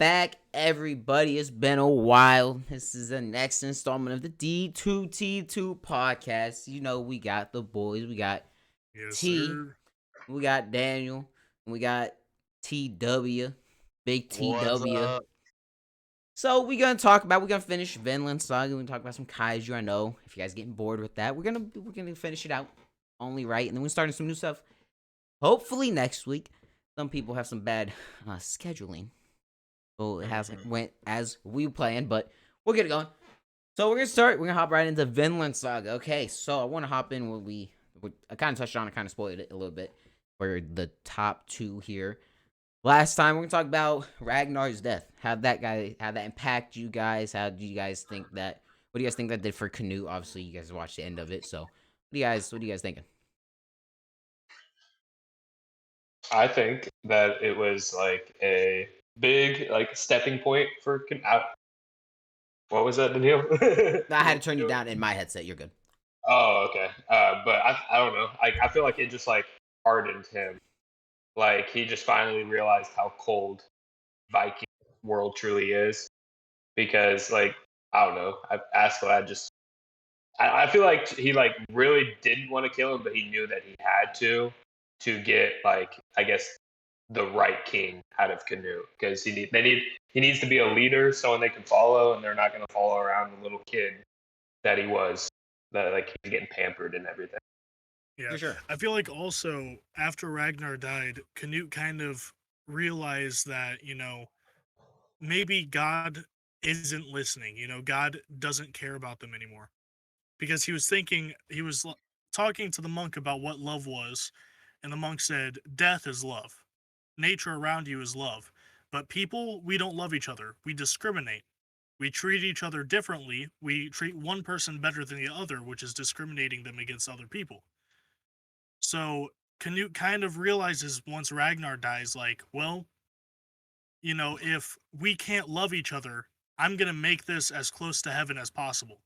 back, everybody. It's been a while. This is the next installment of the D2T2 podcast. You know, we got the boys. We got Yes, T, sir. we got Daniel, and we got TW, Big What's TW. up? So we're gonna finish Vinland Saga. We're gonna talk about some Kaiju. I know if you guys getting bored with that, we're gonna finish it out only right, and then we're starting some new stuff. Hopefully next week. Some people have some bad scheduling. So it hasn't went as we planned, but we'll get it going. So we're gonna hop right into Vinland Saga. Okay, so I want to hop in what I kind of touched on. I kind of spoiled it a little bit for the top two here. Last time we're gonna talk about Ragnar's death. How that impact you guys? How do you guys think that? What do you guys think that did for Canute? Obviously, you guys watched the end of it. So, what do you guys thinking? I think that it was like a big stepping point for what was that, Daniil? I had to turn you down in my headset. You're good. Oh, okay. But I don't know. I feel like it just hardened him. Like he just finally realized how cold Viking world truly is. Because I don't know. I feel like he really didn't want to kill him, but he knew that he had to get I guess the right king out of Canute because he needs to be a leader, someone they can follow, and they're not going to follow around the little kid that he was, that he's getting pampered and everything. Yeah, For sure. I feel like also after Ragnar died, Canute kind of realized that maybe God isn't listening. God doesn't care about them anymore because he was talking to the monk about what love was, and the monk said, "Death is love. Nature around you is love. But people, we don't love each other. We discriminate. We treat each other differently. We treat one person better than the other, which is discriminating them against other people." So Canute kind of realizes once Ragnar dies, if we can't love each other, I'm going to make this as close to heaven as possible.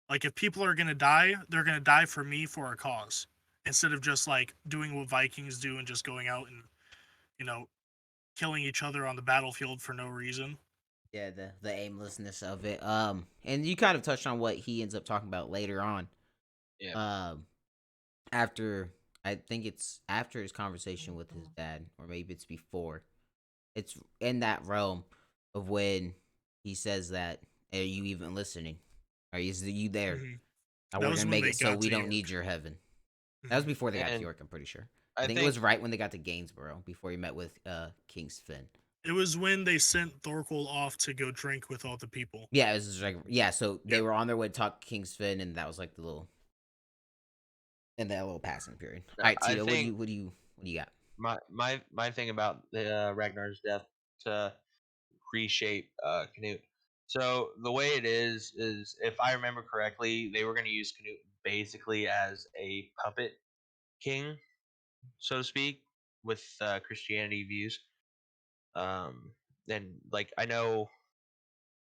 Like, if people are going to die, they're going to die for me for a cause instead of just doing what Vikings do and just going out and, killing each other on the battlefield for no reason. Yeah, the aimlessness of it. And you kind of touched on what he ends up talking about later on. Yeah. After I think it's after his conversation with his dad, or maybe it's before. It's in that realm of when he says that, "Are you even listening? Are you there? Mm-hmm. We're was gonna when make they it so got we to don't York. need your heaven." That was before they got to And York. I'm pretty sure. I I think think it was right when they got to Gainsborough before he met with King Sven. It was when they sent Thorkel off to go drink with all the people. Yeah, it was just so they Yep. were on their way to talk to King Sven, and that was like in that little passing period. No, All right, I Tito, think what do you got? my thing about the Ragnar's death to reshape Canute. So the way it is if I remember correctly, they were going to use Canute basically as a puppet king, so to speak, with Christianity views. And I know,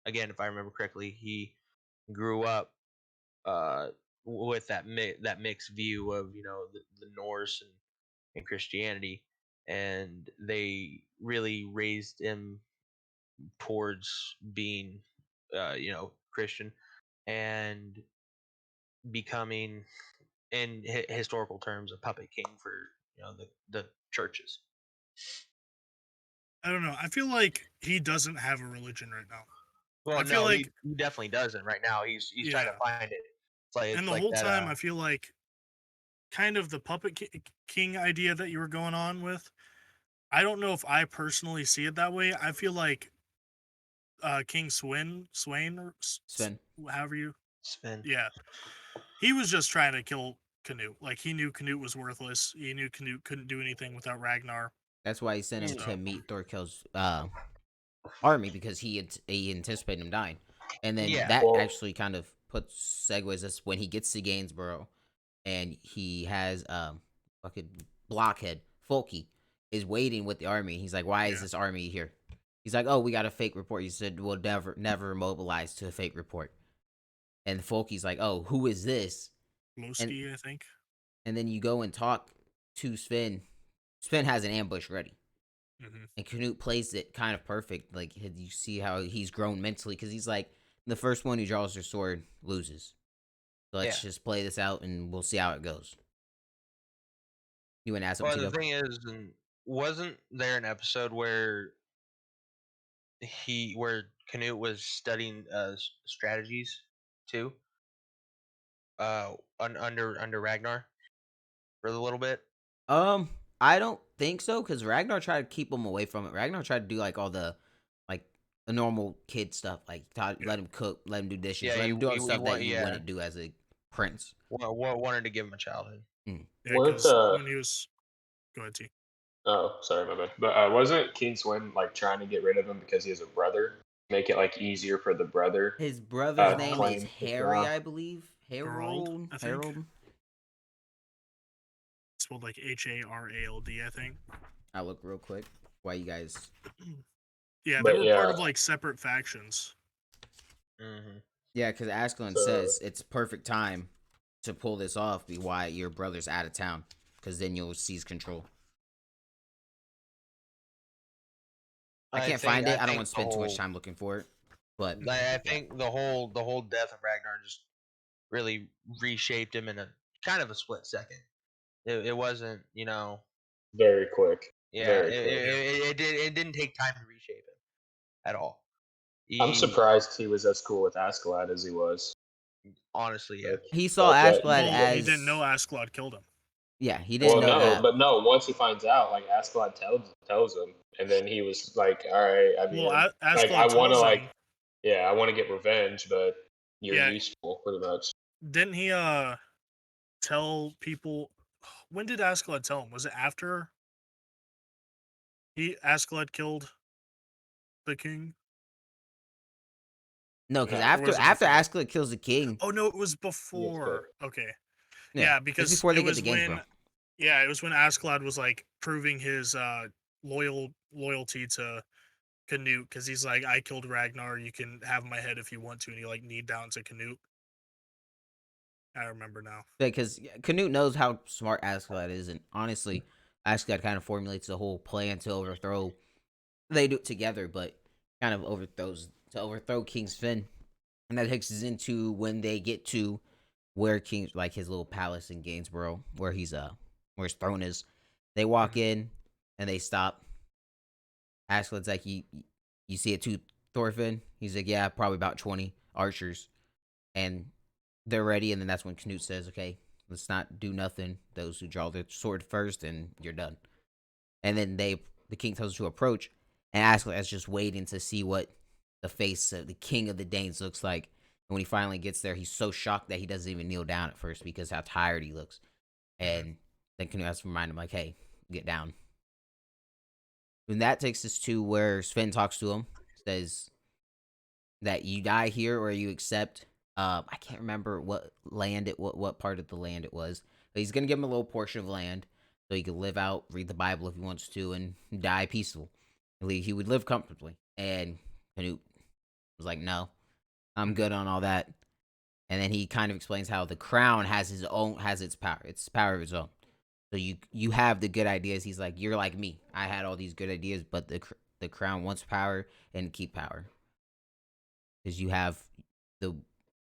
again, if I remember correctly, he grew up uh, with that mixed view of the Norse and Christianity, and they really raised him towards being Christian and becoming, in historical terms, a puppet king for the churches. I don't know. I feel like he doesn't have a religion right now. Well, I feel no, like he definitely doesn't right now. He's trying to find it. And the whole time, I feel like kind of the puppet king idea that you were going on with. I don't know if I personally see it that way. I feel like King Swain, Sven. however you, Sven. yeah, he was just trying to kill Canute. Like, he knew Canute was worthless. He knew Canute couldn't do anything without Ragnar. That's why he sent him to meet Thorkel's army, because he anticipated him dying, and then that actually kind of segues us when he gets to Gainsborough, and he has fucking blockhead Folky is waiting with the army. He's like, "Why is this army here?" He's like, "Oh, we got a fake report." He said, "We'll never mobilize to a fake report." And Folky's like, "Oh, who is this?" Loski, I think. And then you go and talk to Sven. Sven has an ambush ready. And Canute plays it kind of perfect. Like you see how he's grown mentally because he's like the first one who draws their sword loses. So let's Yeah. just play this out and we'll see how it goes. You want to ask Well, something, the Tito? thing is, wasn't there an episode where Canute was studying strategies too? Under Ragnar for a little bit. I don't think so because Ragnar tried to keep him away from it. Ragnar tried to do like all the like the normal kid stuff, like let him cook, let him do dishes, Yeah, let him do all the he stuff that you yeah. wouldn't do as a prince. Wanted to give him a childhood. Yeah, Weren't, because when he was, go ahead, T. Oh, sorry, my bad. But wasn't King Swin like trying to get rid of him because he has a brother? Make it like easier for the brother His brother's Harald? name is claim the Harry, crown. I believe. Harald, I think. Harold. Spelled like Harald, I think. I'll look real quick. Why you guys? Yeah, they But were yeah, part of like separate factions. Mm-hmm. Yeah, because Askelin So- says it's perfect time to pull this off. Be why your brother's out of town, because then you'll seize control. I can't find it. I don't want to spend too much time looking for it. But I think the whole death of Ragnar just really reshaped him in a kind of a split second. It wasn't, very quick. yeah. Very quick. It didn't take time to reshape him at all. I'm surprised he was as cool with Askeladd as he was. Honestly, yeah. Like, he saw that- Askeladd Well, as he didn't know Askeladd killed him. Yeah, he didn't know that. but no. Once he finds out, like Askeladd tells him, and then he was like, "All right, I mean, Well, like Askeladd I want to tells him. I want to get revenge, but you're Yeah. useful, pretty much." Didn't he tell people? When did Askeladd tell him? Was it after Askeladd killed the king? No, because No, or was after it before? Askeladd kills the king, Oh no, it was before. Okay. Yeah, it's because before they it get was to Gainsborough. when. Yeah, it was when Askeladd was like proving his loyalty to Canute because he's like, I killed Ragnar. You can have my head if you want to, and he like kneed down to Canute. I remember now. Because Canute knows how smart Askeladd is, and honestly, Askeladd kind of formulates the whole plan to overthrow. They do it together, but kind of overthrow King Sven, and that takes us into when they get to where King, like his little palace in Gainsborough, where where his throne is. They walk in and they stop. Askeladd's like, you see it too, Thorfinn? He's like, yeah, probably about 20 archers, and they're ready. And then that's when Canute says, okay, let's not do nothing. Those who draw their sword first, and you're done. And then the king tells us to approach, and Askeladd's just waiting to see what the face of the king of the Danes looks like. And when he finally gets there, he's so shocked that he doesn't even kneel down at first because how tired he looks. And then Canute has to remind him, like, hey, get down. And that takes us to where Sven talks to him, says that you die here or you accept. I can't remember what part of the land it was, but he's gonna give him a little portion of land so he could live out, read the Bible if he wants to, and die peaceful. He would live comfortably. And Canute was like, "No, I'm good on all that." And then he kind of explains how the crown has its power of its own. So you have the good ideas. He's like, you're like me. I had all these good ideas, but the crown wants power and keep power because you have the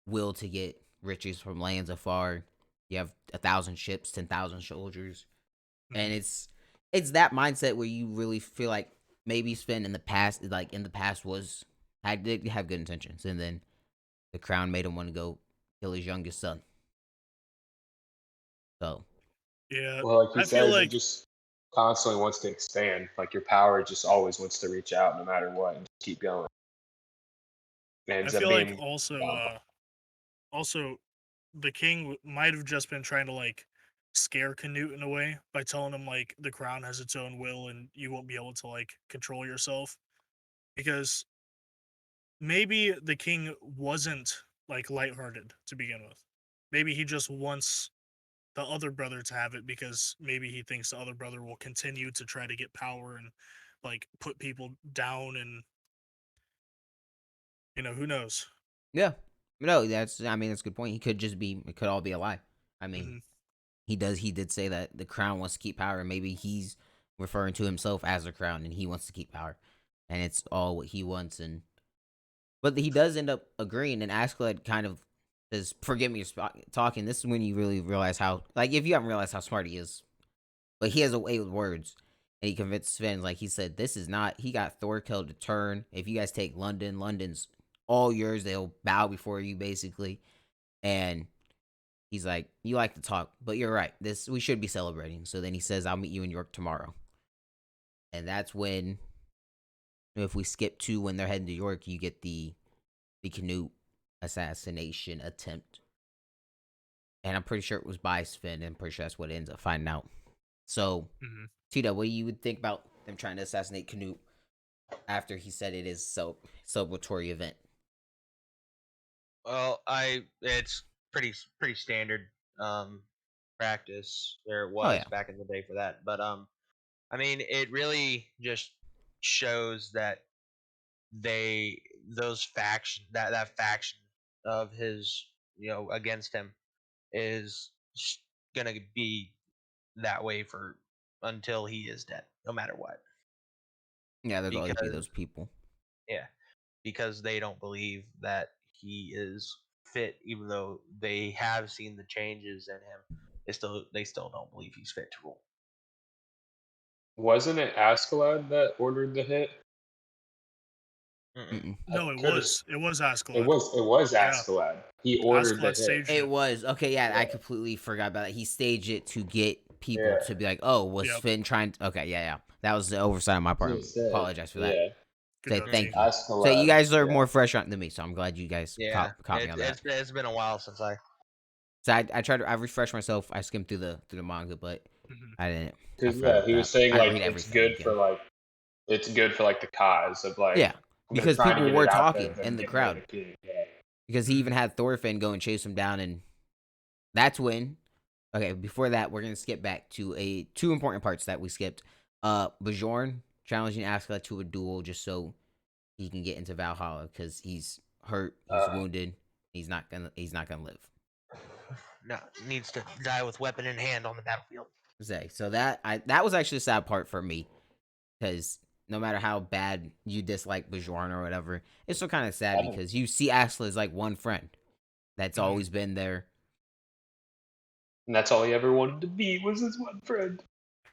will to get riches from lands afar. You have 1,000 ships, 10,000 soldiers, and it's that mindset where you really feel like maybe Sven in the past, did have good intentions, and then the crown made him want to go kill his youngest son. So Yeah, Well, like he I feel says, like he just constantly wants to expand. Like your power just always wants to reach out, no matter what, and just keep going. It I ends up feel like being also the king might have just been trying to like scare Canute in a way by telling him like the crown has its own will and you won't be able to like control yourself because maybe the king wasn't like lighthearted to begin with. Maybe he just wants the other brother to have it because maybe he thinks the other brother will continue to try to get power and like put people down and who knows. yeah, no, that's a good point. It could all be a lie. I mean, Mhm. he did say that the crown wants to keep power, and maybe he's referring to himself as the crown, and he wants to keep power, and it's all what he wants. And but he does end up agreeing, and Askeladd kind of says, "Forgive me for talking." This is when you really realize how, like, if you haven't realized how smart he is, but he has a way with words, and he convinced Sven. Like he said, this is not. He got Thorkel to turn. If you guys take London, London's all yours. They'll bow before you, basically, and he's like, "You like to talk, but you're right. This we should be celebrating." So then he says, "I'll meet you in York tomorrow." And that's when, if we skip to when they're heading to York, you get the Canute assassination attempt. And I'm pretty sure it was by Sven, and I'm pretty sure that's what it ends up finding out. So, Tito, what do you would think about them trying to assassinate Canute after he said it is celebratory event? Well, it's pretty standard practice. There Oh, was yeah. back in the day for that, but I mean, it really just shows that those faction that faction of his, against him is gonna be that way for until he is dead, no matter what. Yeah, there'll always be Because those people. yeah, because they don't believe that he is fit, even though they have seen the changes in him. They still don't believe he's fit to rule. Wasn't it Askeladd that ordered the hit? Mm-mm. No, it Could've- was. It was Askeladd. It was Yeah. Askeladd. He ordered the Askeladd hit. staged It it. was okay. Yeah, I Yeah. completely forgot about that. He staged it to get people Yeah. to be like, "Oh, was Yep. Sven trying?" Okay, yeah. That was the oversight on my part. Apologize for that. Yeah. Good Say job, thank Steve. you. Askeladd. So you guys are yeah. more fresh on than me, so I'm glad you guys Yeah, caught me on that. it's been a while since I. So I refreshed myself. I skimmed through the manga, but Mhm. I didn't. I Because forgot about he was that. saying I like read it's everything good again. for the cause of like Yeah, I'm gonna because try to people get were it out talking there, in the get crowd. rid of the king. Yeah. Because he even had Thorfinn go and chase him down, and that's when. Okay, before that, we're gonna skip back to two important parts that we skipped. Bjorn challenging Askeladd to a duel just so he can get into Valhalla because he's hurt, he's wounded, he's not gonna live. No, needs to die with weapon in hand on the battlefield. So that was actually a sad part for me because no matter how bad you dislike Bjorn or whatever, it's still kind of sad Oh. because you see Askeladd as like one friend that's Mhm. always been there. And that's all he ever wanted to be was his one friend.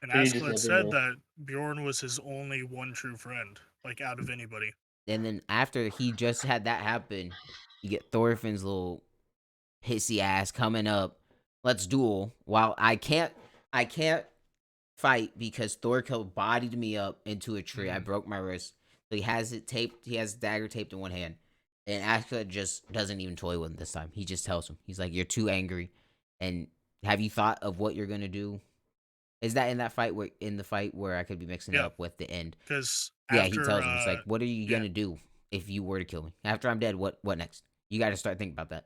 And He just Askeladd never said knew. that Bjorn was his only one true friend, like out of anybody. And then after he just had that happen, you get Thorfinn's little hissy ass coming up. Let's duel. While I can't fight because Thorkel bodied me up into a tree. I broke my wrist. So he has it taped. He has dagger taped in one hand. And Askeladd just doesn't even toy with him this time. He just tells him. He's like, "You're too angry. And have you thought of what you're gonna do?" Is that in the fight where I could be mixing it Yeah. up with the end? Because Yeah, after he tells him, he's like, "What are you yeah. gonna do if you were to kill me after I'm dead? What next? You got to start thinking about that."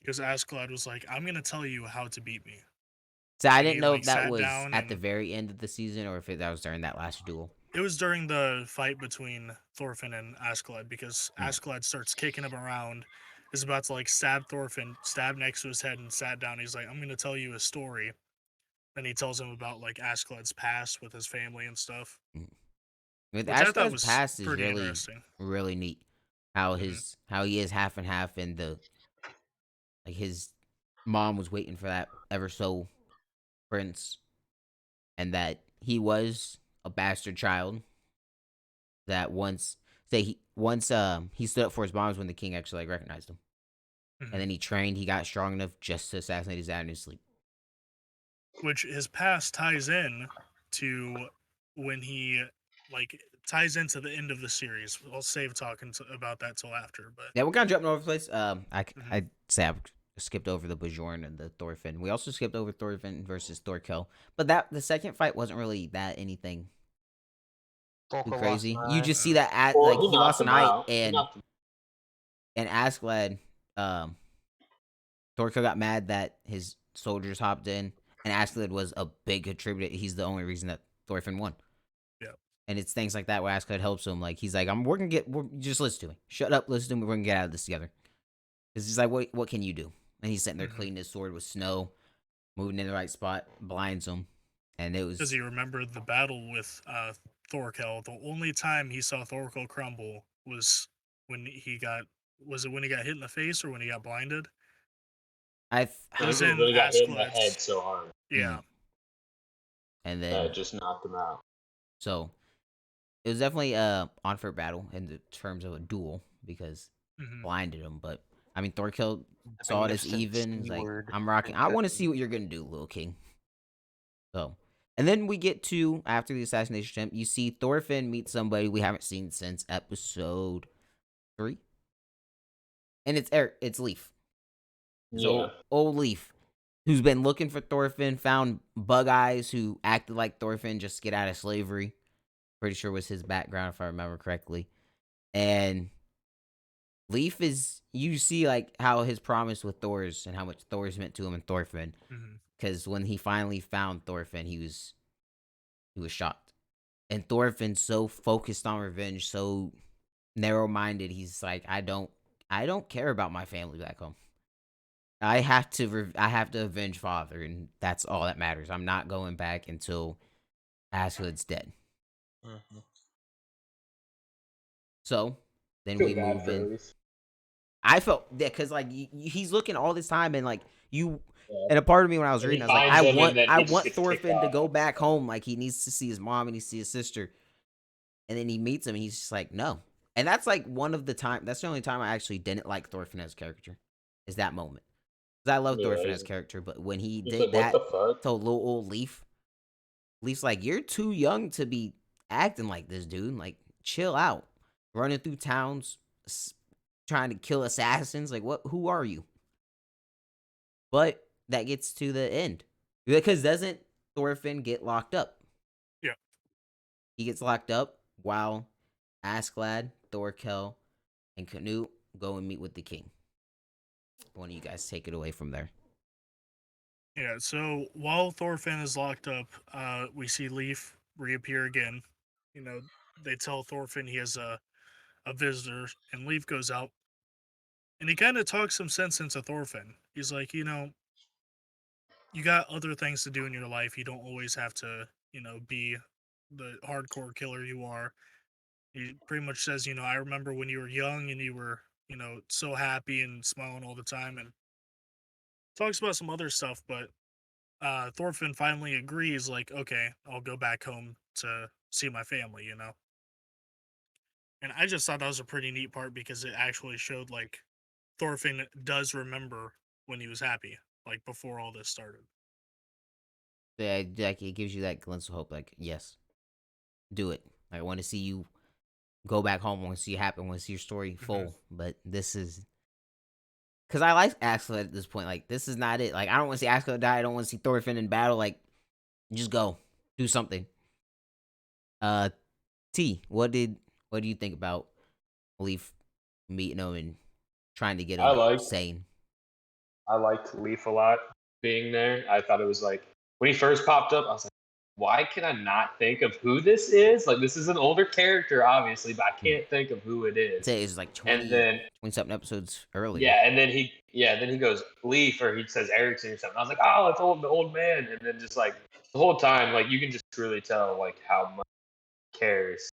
because Askeladd was like, "I'm gonna tell you how to beat me." So I And didn't he, know like, if that sat was down at the and- very end of the season or if that was during that last duel. It was during the fight between Thorfinn and Askeladd because Askeladd starts kicking him around, is about to like stab Thorfinn, stab next to his head, and sat down. He's like, "I'm gonna tell you a story." Then he tells him about like Askeladd's past with his family and stuff. With Which I thought Ashkard's was past is pretty really interesting. really neat. How he is half and half, and his mom was waiting for that ever so prince, and that he was a bastard child. That he stood up for his moms when the king actually like recognized him, Mhm. and then he trained. He got strong enough just to assassinate his dad in his sleep. Which his past ties in to when he like ties into the end of the series. I'll save talking about that till after, but Yeah, we're kind of jumping over the place. I say I skipped over the Bjorn and the Thorfinn. We also skipped over Thorfinn versus Thorkel, but the second fight wasn't really that anything too crazy. You just see that he lost an eye, and Askeladd, Thorkel got mad that his soldiers hopped in, and Askeladd was a big contributor. He's the only reason that Thorfinn won. Yeah. And it's things like that where Askeladd helps him. Like he's like, just listen to me. Shut up, listen to me. We're gonna get out of this together. Because he's like, what can you do? And he's sitting there cleaning his sword with snow, moving in the right spot, blinds him, And it Does was he remember the battle with Thorkel? The only time he saw Thorkel crumble was when he got when he got hit in the face or when he got blinded? I It I was think in when he got hit in the Askeladd's. head so hard Yeah. and that then it just knocked him out. so it was definitely a unfair battle in the terms of a duel because Mhm. blinded him. But I mean, Thorkill The saw it as magnificent even. He's like, C-word. I'm rocking. I want to see what you're gonna do, little king. So, and then we get to after the assassination attempt. You see Thorfinn meet somebody we haven't seen since episode 3, and it's Eric. It's Leaf. Yeah. Old Leaf, who's been looking for Thorfinn, found Bug Eyes, who acted like Thorfinn just to get out of slavery. Pretty sure was his background if I remember correctly. And Leaf is, you see like how his promise with Thor's and how much Thor's meant to him and Thorfinn. Mhm. Because when he finally found Thorfinn, he was shocked. And Thorfinn's so focused on revenge, so narrow minded. He's like, I don't care about my family back home. I have to avenge father, and that's all that matters. I'm not going back until Ashood's dead. Mhm. So then Feel we bad move for in. Elise. I felt that because like he's looking all this time, and like you, Yeah. and a part of me when I was And he reading, I was like, finds him, and then I he just want gets kicked Thorfinn to out. go back home. Like he needs to see his mom, and he needs to see his sister. And then he meets him, and he's just like, no. And that's like one of the time. That's the only time I actually didn't like Thorfinn as a character. Is that moment. Because I love Yeah, Thorfinn he's as a character, but when he just did like, what the that fuck? to little old Leaf's like, you're too young to be acting like this, dude. Like, chill out. Running through towns, trying to kill assassins. Like, what? Who are you? But that gets to the end because doesn't Thorfinn get locked up? Yeah. He gets locked up while Askeladd, Thorkel, and Canute go and meet with the king. One of you guys take it away from there. Yeah, so while Thorfinn is locked up, we see Leaf reappear again. You know, they tell Thorfinn he has a visitor, and Leaf goes out, and he kind of talks some sense into Thorfinn. He's like, you got other things to do in your life. You don't always have to, be the hardcore killer you are. He pretty much says, I remember when you were young and you were, so happy and smiling all the time, and talks about some other stuff, but Thorfinn finally agrees, like, okay, I'll go back home to see my family. And I just thought that was a pretty neat part because it actually showed, like, Thorfinn does remember when he was happy, like, before all this started. Yeah, like it gives you that glimpse of hope. Like, yes, do it. Like, I want to see you go back home. I want to see it happen. I want to see your story full. But this is because I like Axel at this point. Like, this is not it. Like, I don't want to see Axel die. I don't want to see Thorfinn in battle. Like, just go do something. T, what do you think about Leaf meeting him and trying to get I him like sane? I liked Leaf a lot being there. I thought it was like when he first popped up, I was like, why can I not think of who this is? Like this is an older character, obviously, but I can't think of who it is. Say it's like And 20 then something episodes earlier. yeah, and then he goes Leaf or he says Erickson or something. I was like, oh, it's the old man. And then just like the whole time, like you can just truly tell like how much he cares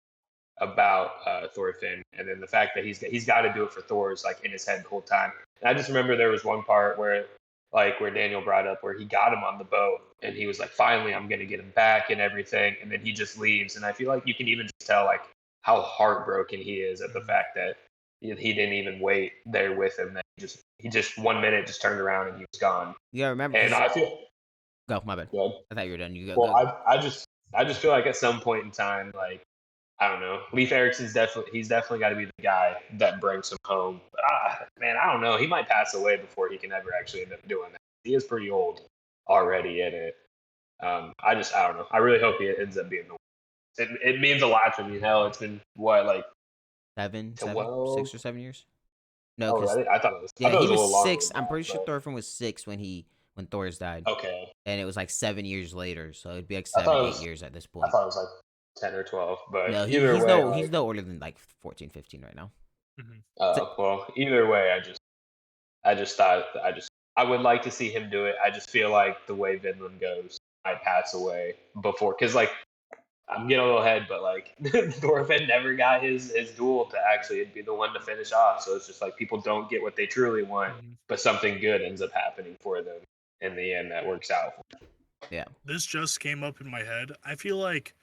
about Thorfinn, and then the fact that he's got to do it for Thor is like in his head the whole time. And I just remember there was one part where Daniel brought up where he got him on the boat, and he was like, "Finally, I'm gonna get him back and everything," and then he just leaves, and I feel like you can even just tell like how heartbroken he is at the fact that he didn't even wait there with him. That he just 1 minute just turned around and he was gone. You gotta remember. And I feel Go, my bad. good. I thought you were done. You go. Well, Go. I just feel like at some point in time, like I don't know. Leif Erikson's definitely got to be the guy that brings him home. But man, I don't know. He might pass away before he can ever actually end up doing that. He is pretty old already in it. I don't know. I really hope he ends up being the one. It means a lot to me. Hell, it's been what like 6 12? or 7 years. No, Oh, because really? I thought it was. I yeah, thought it he was a was little longer 6. than I'm that, pretty sure but- Thorfinn was 6 when Thor's died, Okay. and it was like 7 years later. So it'd be like I 7, thought it 8 was- years at this I point. thought it was like 10 or 12, but No, either he's way, he's no older than like 14, 15 right now. well, either way, I just thought I would like to see him do it. I just feel like the way Vinland goes, might pass away before, because like I'm getting a little ahead, but like Thorfinn never got his duel to actually be the one to finish off. So it's just like people don't get what they truly want, but something good ends up happening for them in the end that works out. Yeah. This just came up in my head. I feel like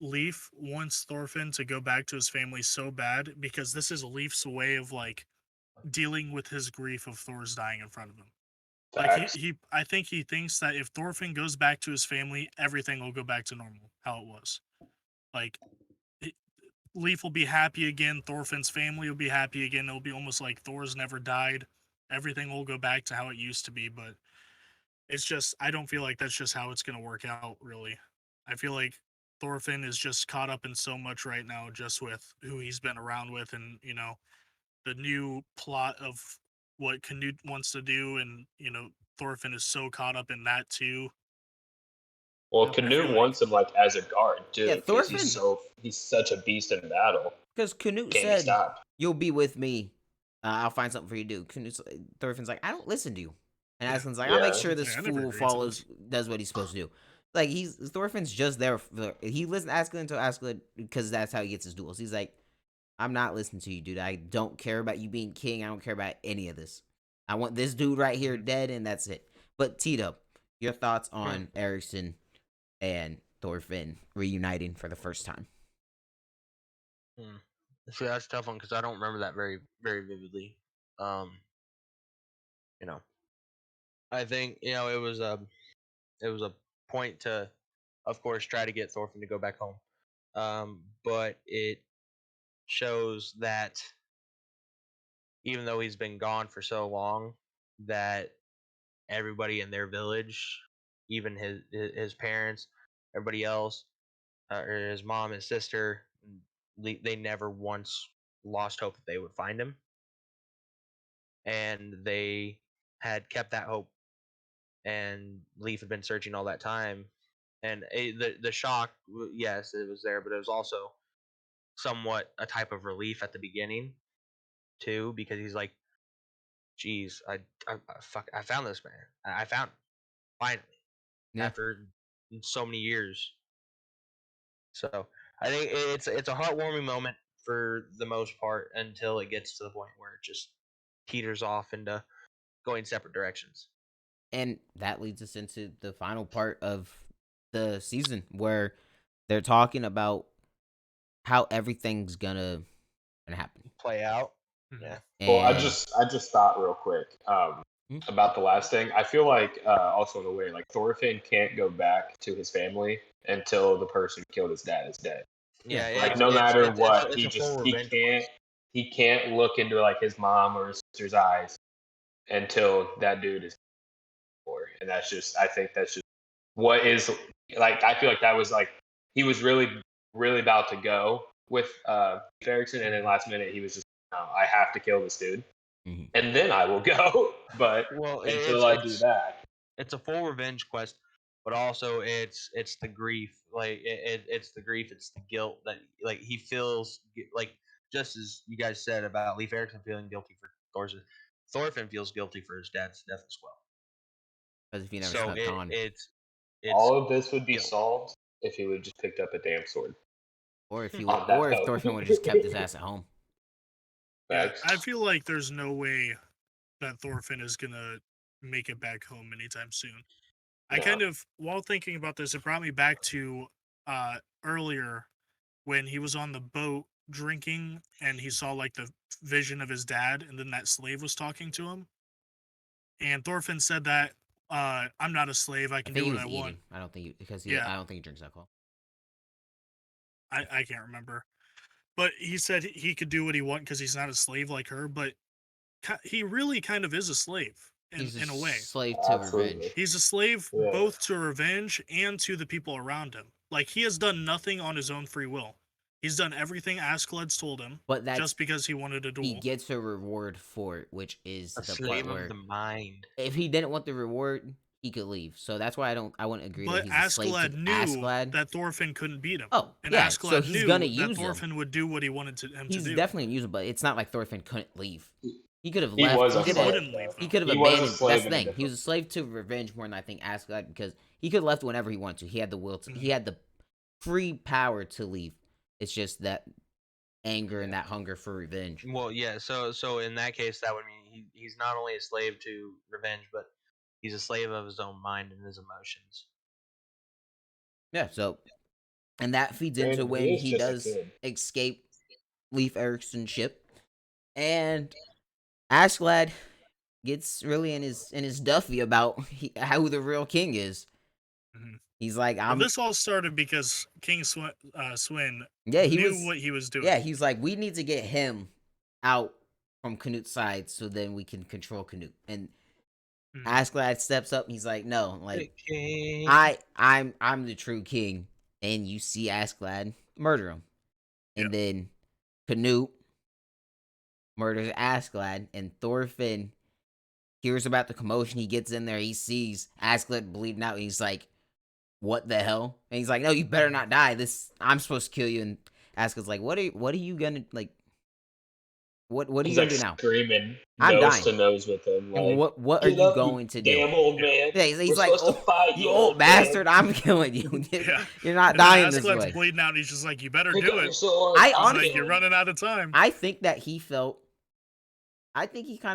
Leaf wants Thorfinn to go back to his family so bad because this is Leaf's way of like dealing with his grief of Thor's dying in front of him. Like Facts. I think he thinks that if Thorfinn goes back to his family, everything will go back to normal, how it was. Like Leaf will be happy again. Thorfinn's family will be happy again. It'll be almost like Thor's never died. Everything will go back to how it used to be. But it's just, I don't feel like that's just how it's going to work out, really. I feel like Thorfinn is just caught up in so much right now, just with who he's been around with and, you know, the new plot of what Canute wants to do. And, you know, Thorfinn is so caught up in that too. Well, I Canute feel wants him like as a guard too, Yeah, because Thorfinn- he's such a beast in battle. Because Canute Can't be said, stopped. "You'll be with me. I'll find something for you to do." Thorfinn's like, "I don't listen to you," and Yeah. Aslan's like, "I'll make Yeah. sure this Yeah, I never fool agreed to follows, does what he's supposed to do." Like Thorfinn's just there. He listens to Aslan until Aslan because that's how he gets his duels. He's like, "I'm not listening to you, dude. I don't care about you being king. I don't care about any of this. I want this dude right here dead, and that's it." But Tito, your thoughts on Erickson and Thorfinn reuniting for the first time? See, that's a tough one because I don't remember that very, very vividly. You know, I think it was a point to, of course, try to get Thorfinn to go back home. But it shows that even though he's been gone for so long, that everybody in their village, even his parents, everybody else, or his mom, his sister, they never once lost hope that they would find him, and they had kept that hope. And Leaf had been searching all that time, and the shock, yes, it was there, but it was also somewhat a type of relief at the beginning too, because he's like, "Geez, I found this man. I found him finally Yeah. after so many years." So I think it's a heartwarming moment for the most part until it gets to the point where it just teeters off into going separate directions. And that leads us into the final part of the season where they're talking about how everything's gonna happen. Play out. Mhm. Yeah. Well, I And just thought real quick about the last thing. I feel like also in a way, like Thorfinn can't go back to his family until the person who killed his dad is dead. Yeah, Like it's, no it's, matter it's, what, it's he a just full he revenge. can't look into like his mom or his sister's eyes until that dude is for. And that's just, I think that's just what is like. I feel like that was like he was really about to go with Erickson, and then last minute he was just, no, I have to kill this dude, Mhm. and then I will go. But Well, until I do that, it's a full revenge quest, but also it's the grief, like it's the grief, it's the guilt that like he feels like, just as you guys said about Leif Erikson feeling guilty for Thorfinn feels guilty for his dad's death as well. because if you never So slept on, it's all of this would be guilt. solved if he would just picked up a damn sword. or if On that note. Thorfinn would have just kept his ass at home. Yeah, Facts. I feel like there's no way that Thorfinn is gonna make it back home anytime soon. I No. kind of, while thinking about this, it brought me back to earlier when he was on the boat drinking and he saw like the vision of his dad, and then that slave was talking to him. And Thorfinn said that I'm not a slave, I I can think do he what was I want. eating. I don't think Yeah. I don't think he drinks alcohol. I can't remember. But he said he could do what he want because he's not a slave like her, but he really kind of is a slave He's in a way. slave to Absolutely. revenge. He's a slave Yeah. both to revenge and to the people around him. Like, he has done nothing on his own free will. He's done everything Askeladd's told him But that's just because he wanted a duel. he gets a reward for it, which is A the slave part where of the mind. if he didn't want the reward, he could leave. So that's why I wouldn't agree But that he's a slave Askeladd to knew Askeladd. that Thorfinn couldn't beat him. Oh, And yeah. Askeladd So he's knew gonna that use him. Thorfinn would do what he wanted him He's to do. definitely gonna use him, but it's not like Thorfinn couldn't leave. He could have He left. was He a could He have. slave. wouldn't leave though. He though. could have He was a abandoned. slave That's the in a thing. He different was a slave to revenge more than I think Askeladd because he could have left whenever he wanted to. He had the will to. He had the free power to leave. It's just that anger and that hunger for revenge. Well, yeah. So in that case, that would mean he's not only a slave to revenge, but he's a slave of his own mind and his emotions. Yeah. So, and that feeds And into he when is he just a does kid. escape Leif Erikson's ship, and Askeladd gets really in his Duffy about who the real king is. Mhm. He's like, Well, this all started because King Swin yeah, he knew was, what he was doing. yeah, he's like, we need to get him out from Canut's side so then we can control Canute. And Mhm. Askeladd steps up and he's like, no, like King. I'm the true king, and you see Askeladd murder him, and Yep. then Canute murders Askeladd, and Thorfinn hears about the commotion. He gets in there, he sees Askeladd bleeding out, and he's like, what the hell? And he's like, no, you better not die. I'm supposed to kill you. And Askeladd's like, what are you gonna like? What are you He's gonna like do now? screaming I'm nose dying. to nose with him. And Like, what are get you up, going you to do? damn old man. Yeah, he's We're like, supposed to fight, you you old old man. bastard, I'm killing you. Yeah. You're not And then dying this Askeladd's way. bleeding out, and he's just like, "You better Pick do up it." your sword. I He's honestly- like, "You're running out of time." I think that he kind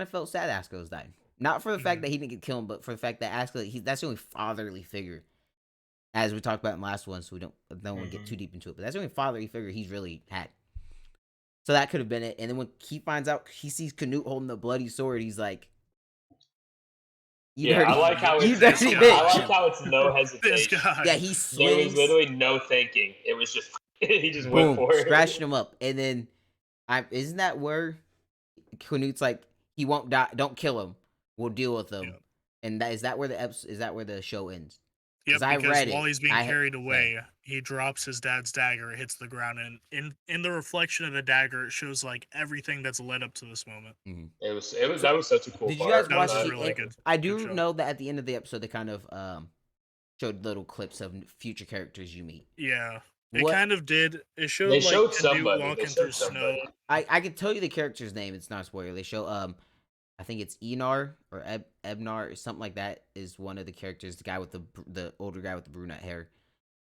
of felt sad Askeladd was dying. Not for the fact that he didn't get killed, but for the fact that Askeladd, that's the only fatherly figure, as we talked about in the last one, so we don't want to get too deep into it. But that's the only fatherly figure he's really had. So that could have been it. And then when he finds out, he sees Canute holding the bloody sword. He's like, "You Yeah, dirty, I like how you it's dirty guy. bitch." I like how it's no This hesitation. guy. Yeah, he There was swings. literally no thinking. It was just he just went Boom, for it. scratching him up. And then, isn't that where Canute's like, he won't die. Don't kill him. We'll deal with him. Yep. And is that where the show ends? Yep, I because read while it, he's being I- carried yeah. away, he drops his dad's dagger. It hits the ground, and in the reflection of the dagger, it shows like everything that's led up to this moment. It was that was such a cool Did you part. guys That watch was the? really good. I Good do show. know that at the end of the episode, they kind of showed little clips of future characters you meet. Yeah, it What- kind of did. It showed They like showed Canute somebody. They walking showed through somebody. snow. I can tell you the character's name. It's not a spoiler. They show I think it's Enar or Ebnar or something like that is one of the characters. The guy with the older guy with the brunette hair.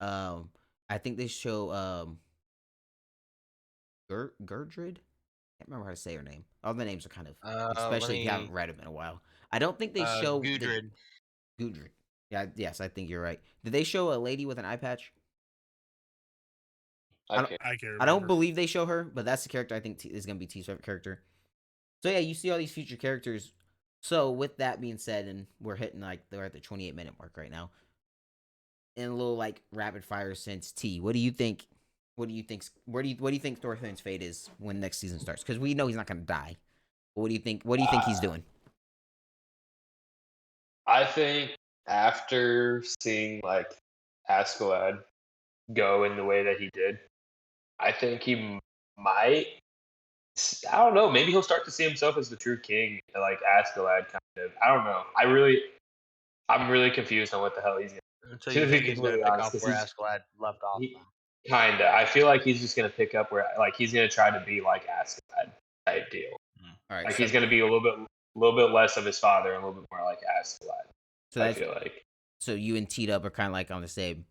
I think they show Gerdrid. Can't remember how to say her name. All the names are kind of, especially if you haven't read them in a while. I don't think they show Gudrid. Gudrid. Yeah, yes, I think you're right. Did they show a lady with an eye patch? I can't I don't remember. believe they show her, but that's the character I think is going to be T's favorite character. So yeah, you see all these future characters. So with that being said, and we're hitting they're at the 28-minute mark right now. In a little rapid fire sense, T, what do you think? What do you think? What do you think Thorfinn's fate is when next season starts? Because we know he's not going to die. But what do you think? What do you think he's doing? I think after seeing Askeladd go in the way that he did, I think he might. I don't know. Maybe he'll start to see himself as the true king, like Askeladd, kind of. I don't know. I'm really confused on what the hell he's gonna. So you think he's going to completely pick honest, up 'cause where he's- Askeladd left off? Kinda. I feel like he's just gonna pick up where, he's gonna try to be like Askeladd type deal. All right, Like so, he's gonna be a little bit less of his father and a little bit more like Askeladd. so I that's feel like. so you and T-Dub are kind of on the same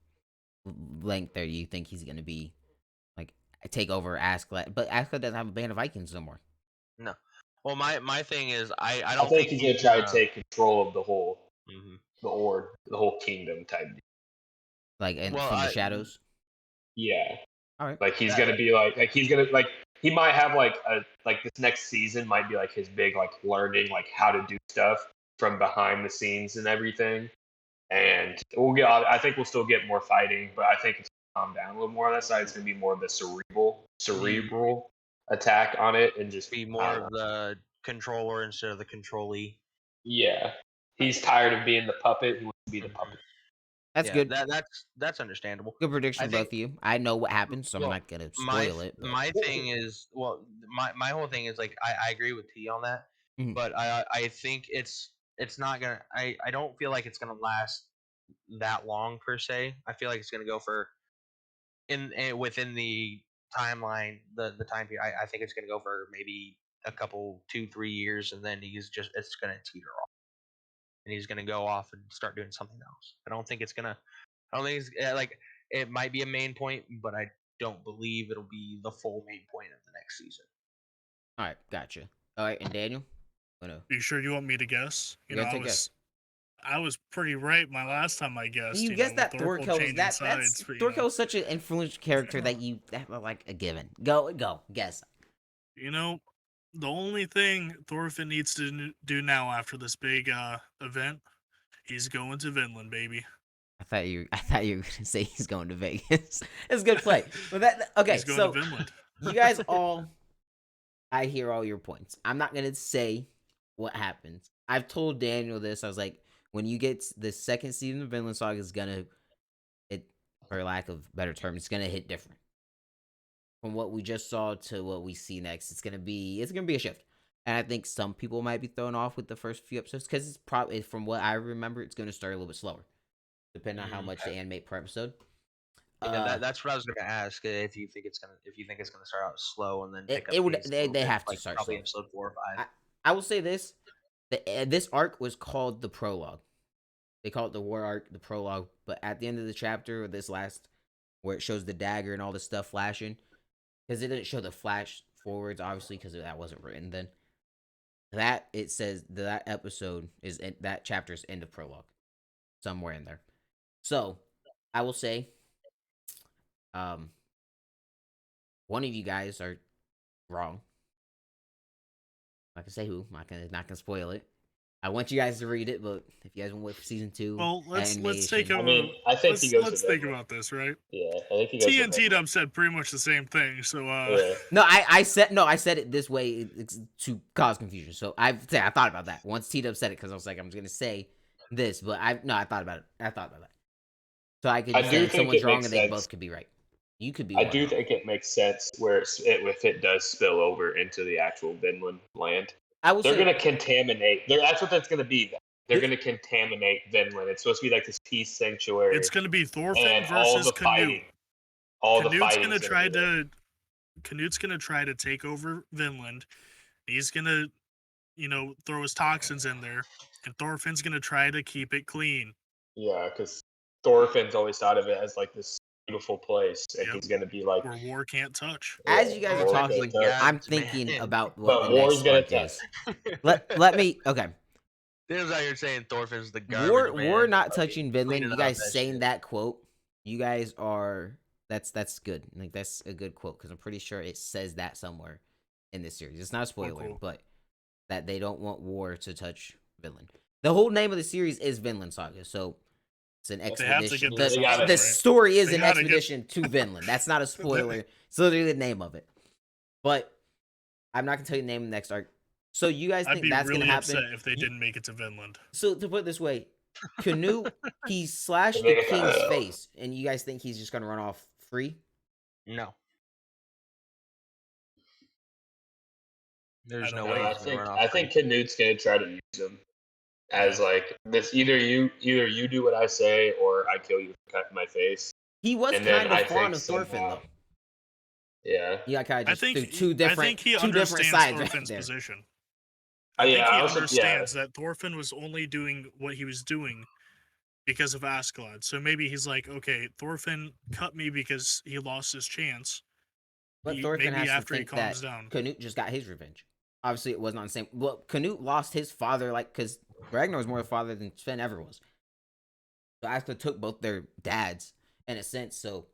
length there. You think he's gonna be take over Askeladd, but Askeladd doesn't have a band of Vikings no more. No. Well, my thing is, I I don't think he's gonna try to uh, take control of the whole mhm. the whole kingdom type deal. From the I- shadows. Yeah. All right. Like he's gonna be he's gonna he might have this next season might be his big learning how to do stuff from behind the scenes and everything. And I think we'll still get more fighting, but I think it's gonna calm down a little more on that side. It's gonna be more of the cerebral attack on it and just Be more of the controller instead of the controllee. Yeah. He's tired of being the puppet. He wants to be the puppet. That's Yeah, good. That's understandable. Good prediction, I both think- of you. I know what happens, so well, I'm not gonna my spoil it. But. my thing is my whole thing is I agree with T on that, Mhm. but I think it's not gonna I don't feel like it's gonna last that long per se. I feel like it's gonna go for within the timeline the time period. I think it's gonna go for maybe a couple 2-3 years, and then it's gonna teeter off, and he's gonna go off and start doing something else. I don't think it's like it might be a main point, but I don't believe it'll be the full main point of the next season. All right, gotcha. All right, and Daniel, Are you sure you want me to guess? You're gonna take a guess. I was pretty right my last time I guessed. You guessed that Thorkel Thorkel was changing that's sides, but, Thorkel is such an influential character that like a given. Go, guess. The only thing Thorfinn needs to do now after this big event, he's going to Vinland, baby. I thought you were gonna say he's going to Vegas. It's a good play. But okay, He's going so to Vinland. you guys I hear all your points. I'm not gonna say what happens. I've told Daniel this. I was like, when you get the second season of Vinland Saga, is gonna, for lack of better term, it's gonna hit different from what we just saw to what we see next. It's gonna be a shift, and I think some people might be thrown off with the first few episodes because it's probably, from what I remember, it's gonna start a little bit slower, depending on how much they animate per episode. Yeah, that's what I was gonna ask. If you think it's gonna start out slow and then pick up. They have to start probably slow. episode 4 or 5. I will say this: this arc was called the prologue. They call it the war arc, the prologue. But at the end of the chapter, or this last, where it shows the dagger and all this stuff flashing, because it didn't show the flash forwards, obviously, because that wasn't written then. That it says that episode that chapter is end of prologue, somewhere in there. So I will say, one of you guys are wrong. I'm not gonna say who. I'm not gonna spoil it. I want you guys to read it, but if you guys want to wait for season 2, well, let's take I mean, I think he goes. Let's think about this, right? Yeah, I think he goes. TNT Dub said pretty much the same thing. So, Yeah. No, I said it this way to cause confusion. So I thought about that once T Dub said it, because I was like, I'm gonna say this, but I thought about it. So I could say someone's wrong and they both could be right. You could be. I do think it makes sense where if it does spill over into the actual Vinland land. They're going to contaminate. That's what that's going to be. They're going to contaminate Vinland. It's supposed to be like this peace sanctuary. It's going to be Thorfinn versus Canute. Canute's going to try to take over Vinland. He's going to, throw his toxins in there, and Thorfinn's going to try to keep it clean. Yeah, because Thorfinn's always thought of it as like this beautiful place, and he's going to be like where war can't touch. As you guys are talking, I'm thinking about what the war's next gonna arc is. Let me okay. This is how you're saying Thorfinn's the garbage man. War not touching Vinland. You guys saying that quote. You guys are that's good. Like that's a good quote, because I'm pretty sure it says that somewhere in this series. It's not a spoiler, but that they don't want war to touch Vinland. The whole name of the series is Vinland Saga, so it's an expedition. The story is an expedition to Vinland. That's not a spoiler. It's literally the name of it. But I'm not gonna tell you the name of the next arc. So you guys think that's really gonna happen? Upset if they didn't make it to Vinland. So to put it this way, Canute, he slashed the king's face, and you guys think he's just gonna run off free? No. There's no way. I think Canute's gonna try to use him as like this. Either you do what I say, or I kill you for cutting my face. He was kind of fond of Thorfinn, though. Yeah. Yeah, kind of just two I think he understands sides Thorfinn's right position. I think he understands that Thorfinn was only doing what he was doing because of Askeladd. So maybe he's like, okay, Thorfinn cut me because he lost his chance. But Thorfinn has to think that Canute just got his revenge. Obviously, it wasn't on the same. Well, Canute lost his father, because Ragnar was more a father than Sven ever was. So Askeladd took both their dads in a sense. So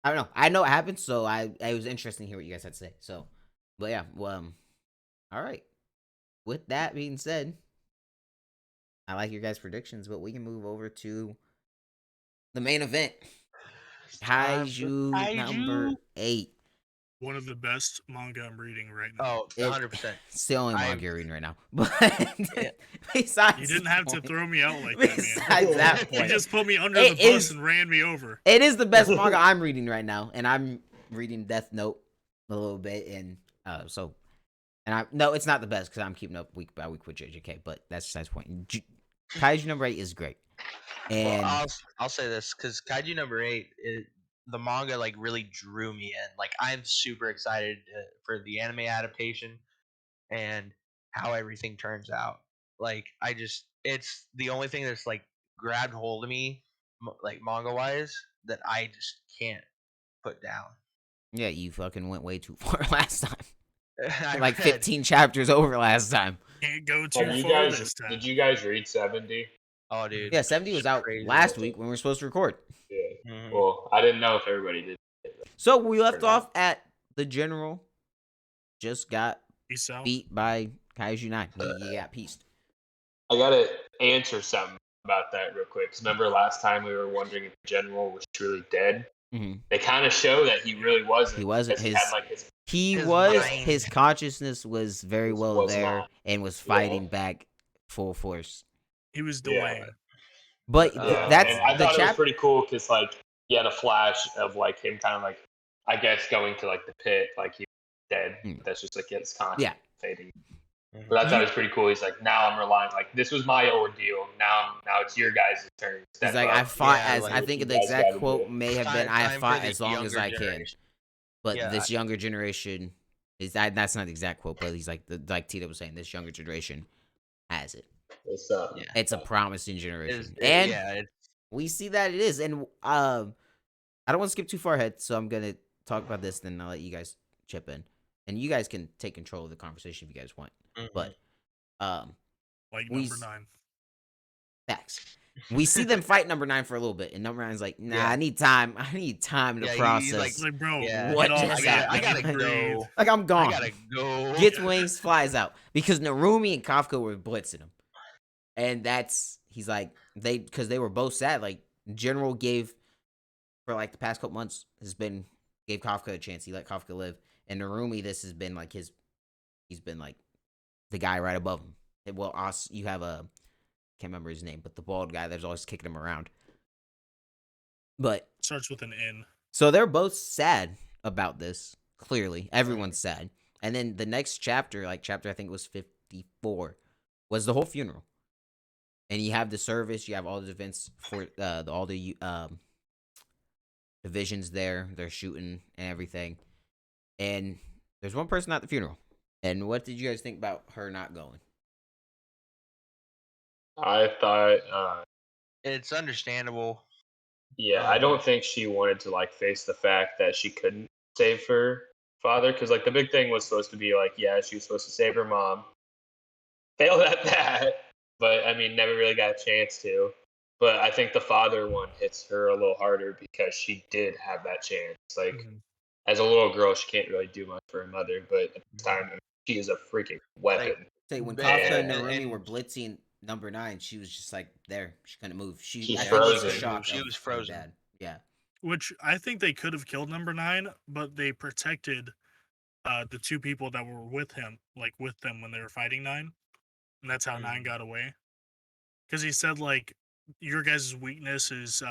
I don't know. I know it happened, so it was interesting to hear what you guys had to say. So, but yeah, well, all right. With that being said, I like your guys' predictions, but we can move over to the main event. Kaiju number 8. One of the best manga I'm reading right now. Oh, 100%. It's the only manga you're reading right now. But besides, you didn't have to throw me out like that, man. Besides that point, you just put me under the bus and ran me over. It is the best manga I'm reading right now, and I'm reading Death Note a little bit, and no, it's not the best because I'm keeping up week by week with JJK, but that's besides the point. Kaiju number 8 is great, and I'll say this because Kaiju number 8 the manga really drew me in. I'm super excited for the anime adaptation and how everything turns out. Like it's the only thing that's like grabbed hold of me, like manga wise, that I just can't put down. Yeah, you fucking went way too far last time. I Like read- 15 chapters over last time. Can't go too Have you far guys? this time. Did you guys read 70? Oh, dude. Yeah, 70 was it's out crazy. last week when we were supposed to record. Yeah. Mhm. Well, I didn't know if everybody did. So we left Or not. off at the general just got Peace out. beat by Kaiju 9. He got pieced. I gotta answer something about that real quick. 'Cause remember last time we were wondering if the general was truly dead. Mm-hmm. They kind of show that he really wasn't. He wasn't. because he had like his His mind. His consciousness was very well Was there not. and was fighting back full force. He was Yeah. Dwayne. But Yeah, that's and I the thought it was chapter. pretty cool because like he had a flash of like him kind of like I guess going to like the pit like he was dead. Hmm. That's just like his conscious Yeah. fading. Mhm. But I thought it was pretty cool. He's like, now I'm relying. Like this was my ordeal. Now it's your guys' turn. He's Step like, up. I fought Yeah, as like, I what think you the guys exact gotta quote do. may have been, I have Time for fought the as long as younger I can. generation. But Yeah, this younger generation is that's not the exact quote, but he's like like Tito was saying, this younger generation has it. It's Yeah. It's a promising generation, It's- and yeah, it's we see that it is. And I don't want to skip too far ahead, so I'm gonna talk about this, then I'll let you guys chip in, and you guys can take control of the conversation if you guys want. mhm. But Like we number s- 9. facts. We see them fight number 9 for a little bit, and number 9's like, nah, Yeah. I need time. I need time to Yeah, he's process. like- It's like, bro, Yeah. What get off just that. happened? I gotta Breathe. go. Like, I'm gone. I gotta go. Gets wings, flies out because Narumi and Kafka were blitzing him, and he's like because they were both sad. Like General gave for like the past couple months gave Kafka a chance. He let Kafka live, and Narumi this has been like he's been like the guy right above him. And, well, you have can't remember his name, but the bald guy that's always kicking him around. But Starts with an N. so they're both sad about this. Clearly, everyone's sad. And then the next chapter, like chapter I think it was 54, was the whole funeral. And you have the service, you have all the events for all the divisions there. They're shooting and everything. And there's one person at the funeral. And what did you guys think about her not going? I thought, It's understandable. yeah, I don't think she wanted to like face the fact that she couldn't save her father because like the big thing was supposed to be like, yeah, she was supposed to save her mom. Failed at that, but I mean, never really got a chance to. But I think the father one hits her a little harder because she did have that chance. Like Mhm. as a little girl, she can't really do much for her mother, but at the time, she is a freaking weapon. Say when But- Kafka and and- Narumi and- were blitzing number 9, she was just like there. She couldn't move. She's I think frozen. was shocked. She of was her frozen. dad. Yeah. Which I think they could have killed number 9, but they protected the 2 people that were with him, like with them when they were fighting 9. And that's how 9 got away. Because he said, like, your guys' weakness is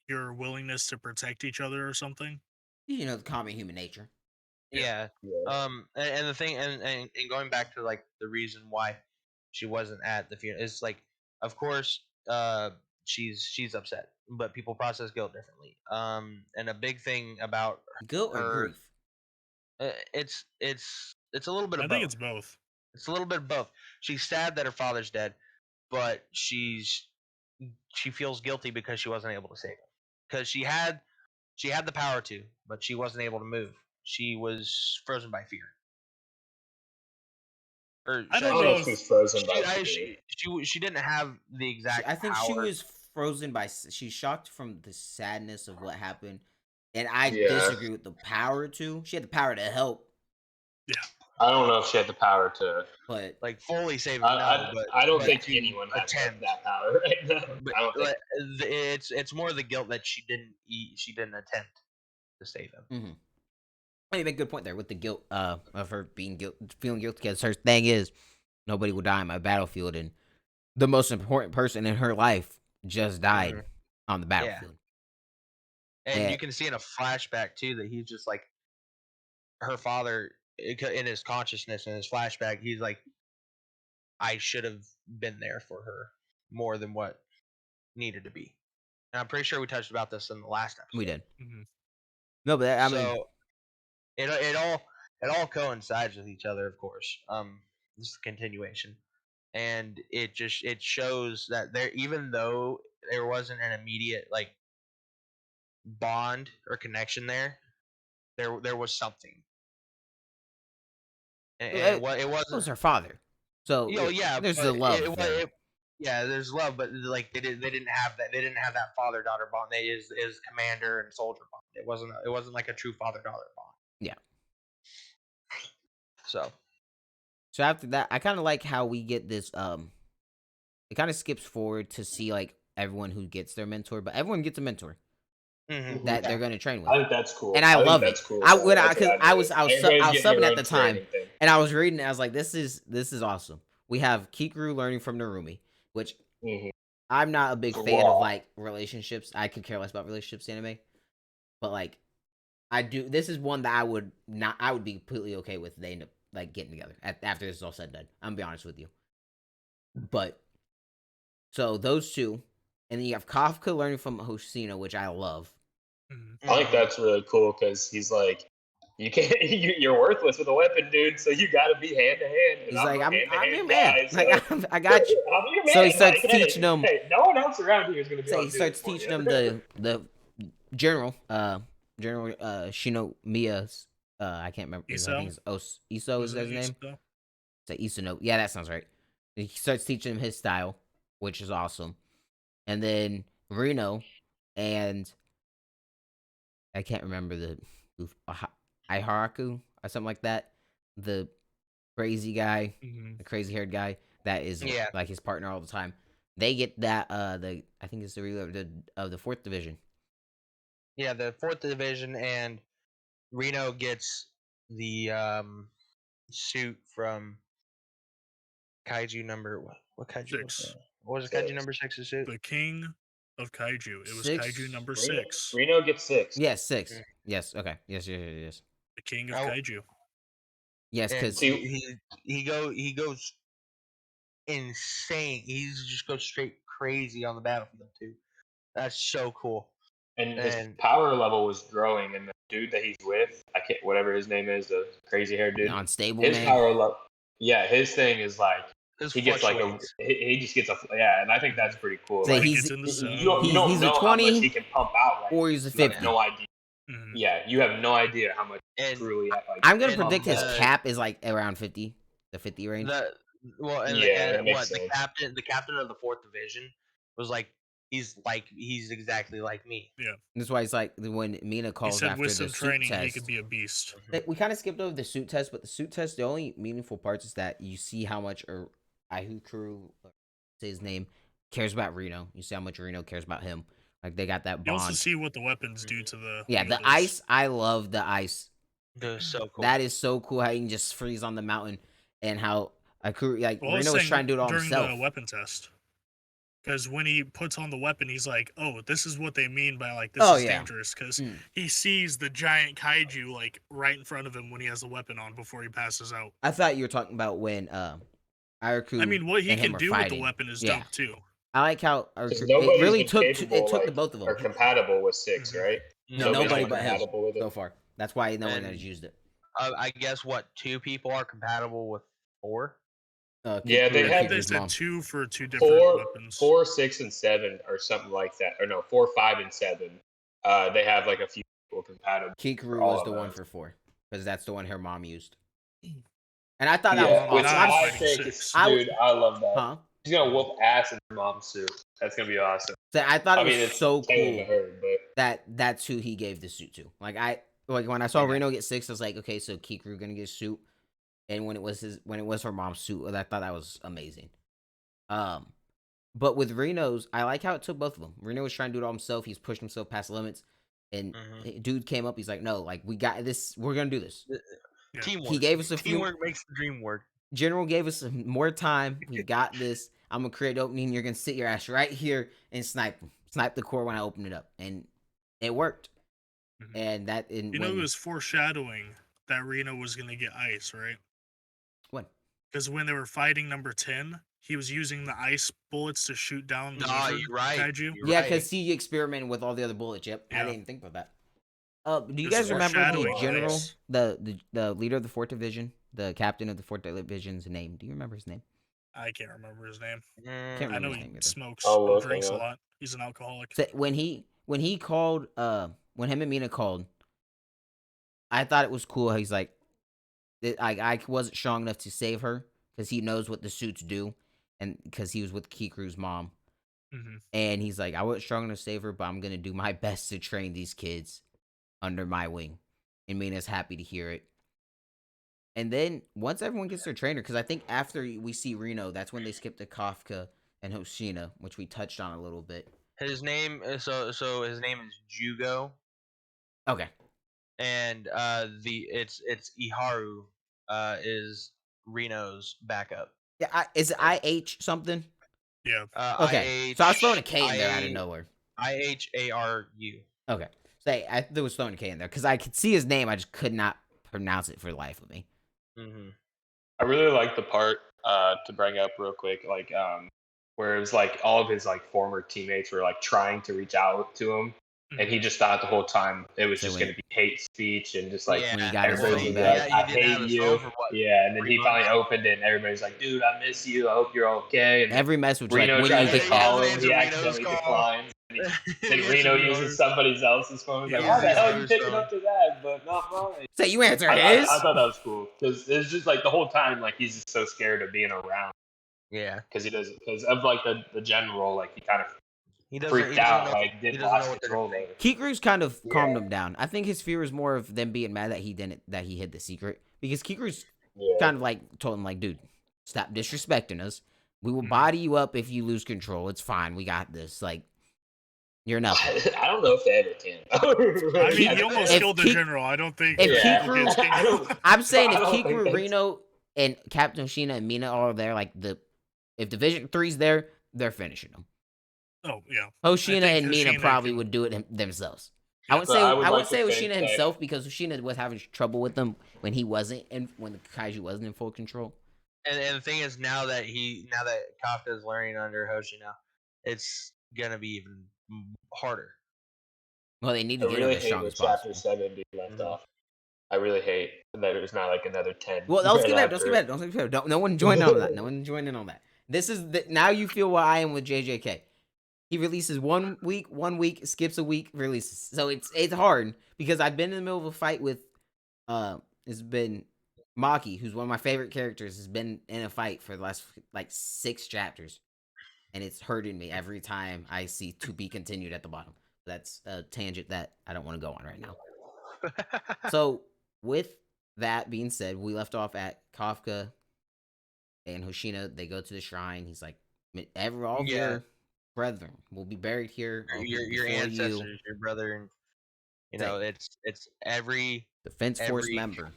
your willingness to protect each other or something. You know, the common human nature. Yeah. Yeah. And the thing, and going back to like the reason why she wasn't at the funeral is like, of course, she's upset, but people process guilt differently. And a big thing about Guilt or her, grief? it's a little bit of I both. think it's both. It's a little bit of both. She's sad that her father's dead, but she feels guilty because she wasn't able to save him. Because she had the power to, but she wasn't able to move. She was frozen by fear. Or I I don't don't know know if she's frozen by fear. she didn't have the exact I think she power. was frozen by. She's shocked from the sadness of what happened, and I Yeah. disagree with the power to. She had the power to help, I don't know if she had the power to. but like fully save him. I but don't but think to anyone has attempt. that power right now. But I don't think. like, it's more the guilt that she didn't attempt to save him. you make a good point there with the guilt of her feeling guilty. Because her thing is, nobody will die on my battlefield, and the most important person in her life just died on the battlefield. And Yeah. you can see in a flashback too that he's just like her father in his consciousness, in his flashback. He's like, I should have been there for her more than what needed to be. And I'm pretty sure we touched about this in the last episode. We did. Mhm. No, but I mean, So it all it all coincides with each other, of course. This is a continuation, and it shows that there, even though there wasn't an immediate like bond or connection there was something, and it It was wasn't. her father, so Yeah, there's but the love there. yeah, there's love, but like they didn't have that. They didn't have that father daughter bond. They is commander and soldier bond. It wasn't like a true father daughter bond. Yeah. So So after that, I kind of like how we get this. It kind of skips forward to see like everyone who gets their mentor, but everyone gets a mentor that they're going to train with. I think that's cool. And I love think that's it. cool. I though. when That's because what I do. was Everybody's getting subbing their at the own time, training thing. and I was reading. I was like, this is awesome. We have Kikuru learning from Narumi, which Mhm. I'm not a big fan Raw. of like relationships. I could care less about relationships anime, but like I do. This is one that I would not. I would be completely okay with. They end up like getting together after this is all said and done. I'm gonna be honest with you. But so those two, and then you have Kafka learning from Hoshino, which I love. Mhm. I think that's really cool because he's like, you can't, you're worthless with a weapon, dude. So you got to be hand to hand. And He's like, a I'm hand-to-hand your man. guy, so- Like I got you. I'm your man. So he starts like, teaching them. Hey, no one else around here is gonna be. So able he to do starts this for teaching you. them the general Shinomiya's I can't remember. I think it's Iso is his name. Say Isano. Yeah, that sounds right. He starts teaching him his style, which is awesome. And then Reno and I can't remember the Iharaku or something like that. The crazy guy, Mhm. the crazy haired guy that is Yeah. like his partner all the time. They get that I think it's the ruler of the 4th division. yeah, the 4th division, and Reno gets the suit from Kaiju number what Kaiju was 6. that? What was it? Kaiju 6. number 6's suit? The king of Kaiju. It was 6? Kaiju number 6. Reno gets 6. Yes, 6. Mm. Yes, okay. Yes. The king of Oh. Kaiju. Yes, And because See- he goes insane. He just goes straight crazy on the battlefield too. That's so cool. And his And power level was growing, and the dude that he's with, I can't, whatever his name is, the crazy haired dude. unstable His man. power level, yeah, his thing is like his he gets like a, fluctuates. he just gets a, yeah, and I think that's pretty cool. So Like, he's Gets in the zone. you don't he's a know how 20 much he can pump out, like, or he's a you have 50. no idea. Mhm. Yeah, you have no idea how much And truly. Like, I'm gonna and predict his the- cap is like around 50, the 50 range. the well, and, Yeah, that and makes what sense. the captain of the 4th division was like. He's exactly like me. That's why it's like when Mina He calls said after with the some suit training, he test. could be a beast. We kind of skipped over the suit test, but the suit test, the only meaningful parts is that you see how much Ahukuru, say his name, cares about Reno. You see how much Reno cares about him. Like they got that You also bond. see what the weapons do to the. Yeah, the ice. I love the ice. That was so cool. That is so cool how you can just freeze on the mountain and how Akuru, like Well, I Reno was trying to do it all during himself. the weapon test. Because when he puts on the weapon, he's like, "Oh, this is what they mean by like this Oh, is yeah. dangerous." Because Mm. he sees the giant kaiju like right in front of him when he has the weapon on before he passes out. I thought you were talking about when Iroku I mean, what he and him can were do with the fighting. weapon is Yeah. dope too. I like how Because it nobody's really been took capable, the like, both of or them. compatible with 6, Mhm. right? No, Nobody's nobody been but him compatible with it. so far. That's why no one And- has used it. I guess what 2 people are compatible with 4. Yeah, they Kikuru had and They Kikuru's said mom. 2 for 2 different weapons. 4, 6, and 7, or something like that. Or no, 4, 5, and 7. They have like a few people compatible. Kikuru all was of the one those. for 4 because that's the one her mom used. And I thought that Yeah, was which awesome. I'm I fighting think 6. is, I w- dude, I love that. Huh? She's gonna whoop ass in her mom's suit. That's gonna be awesome. So I thought it I mean, was it's so tailored to cool her, but that that's who he gave the suit to. Like when I saw Yeah. Reno get 6, I was like, okay, so Kikuru gonna get a suit. And when it was her mom's suit, I thought that was amazing. But with Reno's, I like how it took both of them. Reno was trying to do it all himself. He's pushed himself past the limits, and dude came up. He's like, "No, like we got this. We're gonna do this." Yeah. Teamwork. He gave us a few. Teamwork makes the dream work. General gave us some more time. We got this. I'm gonna create an opening. You're gonna sit your ass right here and snipe the core when I open it up, and it worked. Mhm. And that in You know, it was foreshadowing that Reno was going to get ice, right? what? Because when they were fighting number 10, he was using the ice bullets to shoot down the Nah, lizard you're right. kaiju. You're Yeah, right. because he experimented with all the other bullets. Yep, I Yeah. didn't even think about that. Do you Just guys remember the foreshadowing general, nice. the leader of the Fourth Division, the captain of the Fourth Division's name? Do you remember his name? I can't remember his name. Can't I remember know his he name either. smokes I'll and look drinks him a up. lot. He's an alcoholic. So when he called when him and Mina called, I thought it was cool how he's like, I wasn't strong enough to save her because he knows what the suits do, and because he was with Kikuru's mom, Hmm. and he's like, I wasn't strong enough to save her, but I'm gonna do my best to train these kids under my wing, and Mina's happy to hear it. And then once everyone gets their trainer, because I think after we see Reno, that's when they skip to Kafka and Hoshina, which we touched on a little bit. His name so his name is Jugo, Okay. and it's Iharu is Reno's backup. Yeah, is it IH something? Yeah. Okay. So I was throwing a K in there out of nowhere. IHARU. Okay. Say I there was throwing a K in there because I could see his name, I just could not pronounce it for the life of me. Mm-hmm. I really like the part to bring up real quick, like where it was like all of his like former teammates were like trying to reach out to him, and he just thought the whole time it was So just when- going to be hate speech and just like when he got his everybody's phone gonna be back. like, Yeah, I he didn't have hate his you. phone for what? Yeah, and then 3 he finally months? opened it, and everybody's like, dude, I miss you. I hope you're okay. And then Every message was Reno like when tries you to get Yeah, call he him, doesn't he answer Reno's accidentally call. declines. Then He Reno answers uses yours. somebody else's phone. He's like, He why the uses hell are you yours picking phone. up to that, but not mine? say you answer I his. thought that was cool because it's just like the whole time, like he's just so scared of being around Yeah, because he doesn't because of like the general, like he kind of he doesn't. freaked He doesn't out, know. like He didn't doesn't know lost what they're gonna control think. there. Kikuru's kind of Yeah. calmed him down. I think his fear was more of them being mad that he hid the secret because Kikuru's Yeah. kind of like told him like, dude, stop disrespecting us. We will Mhm. body you up if you lose control. It's fine. We got this. Like, you're nothing. I don't know if they ever can. I mean, he almost If killed the Ki- general. I don't think if people Kikuru- get I don't, I'm saying if I don't think Kikuru, that's- Reno, and Captain Hoshina and Mina are there, like if Division 3's there, they're finishing them. Oh yeah. Hoshina think and Mina Hoshina probably can- would do it themselves. Yeah. I would But say I would like to say think Hoshina that- himself because Hoshina was having trouble with them when he wasn't and when the Kaiju wasn't in full control. And the thing is, now that Kafka is learning under Hoshina, it's gonna be even harder. Well, they need I to get him really as hate strong where as chapter possible. 7 being left Mhm. off. I really hate that there's not like another 10. Well, don't skip right that. Don't after skip it. that. Don't skip that. Don't. No one join in on that. No one join in on that. This is now you feel where I am with JJK. He releases 1 week, skips a week, releases. So it's hard because I've been in the middle of a fight with it's been Maki, who's one of my favorite characters, has been in a fight for the last like 6 chapters. And it's hurting me every time I see to be continued at the bottom. That's a tangent that I don't want to go on right now. So, with that being said, we left off at Kafka and Hoshina. They go to the shrine. He's like, all of Yeah. your brethren will be buried here. your before ancestors, your brother, and it's every Defense Force every- member is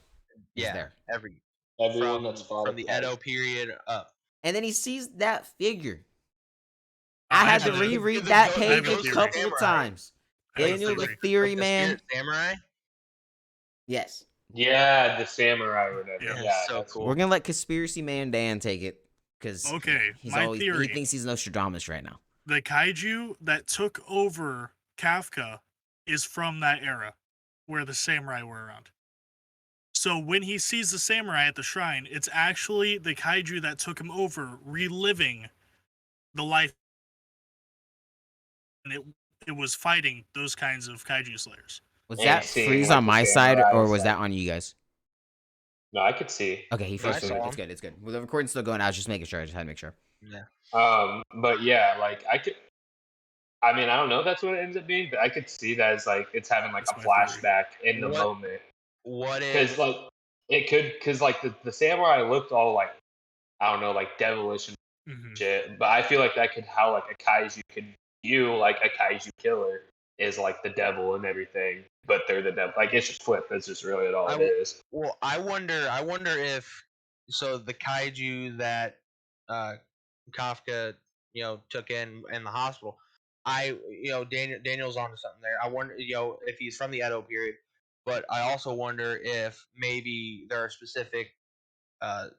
yeah there. every Everyone that's fought from the Edo period up. And then he sees that figure. I I had have to a- reread the that ghost- page the a ghost couple of samurai. times. I have a Daniel, the theory. theory Like the man. spirit samurai. Yes. Yeah, the samurai or whatever. Yeah. Yeah, So that's cool. We're gonna let Conspiracy Man Dan take it because Okay, he's my always theory. he thinks he's Nostradamus right now. The kaiju that took over Kafka is from that era where the samurai were around. So when he sees the samurai at the shrine, it's actually the kaiju that took him over reliving the life, and it was fighting those kinds of kaiju slayers. Was And that seeing, freeze like, on the my side or samurais, was that like- on you guys? No, I could see. Okay, he I froze. saw It's him. good. It's good. Well, the recording's still going. I was just making sure. I just had to make sure. But yeah, like I could. I mean, I don't know if that's what it ends up being, but I could see that as like it's having like That's a my theory. flashback in the What- moment What because if? like it could because like the samurai looked all like I don't know like devilish and Mhm. shit, but I feel like that could how like a kaiju could view like a kaiju killer is like the devil and everything, but they're the devil. Like it's just flipped. That's just really all it is. Well, I wonder if the kaiju that Kafka took in the hospital. Daniel's onto something there. I wonder if he's from the Edo period, but I also wonder if maybe there are specific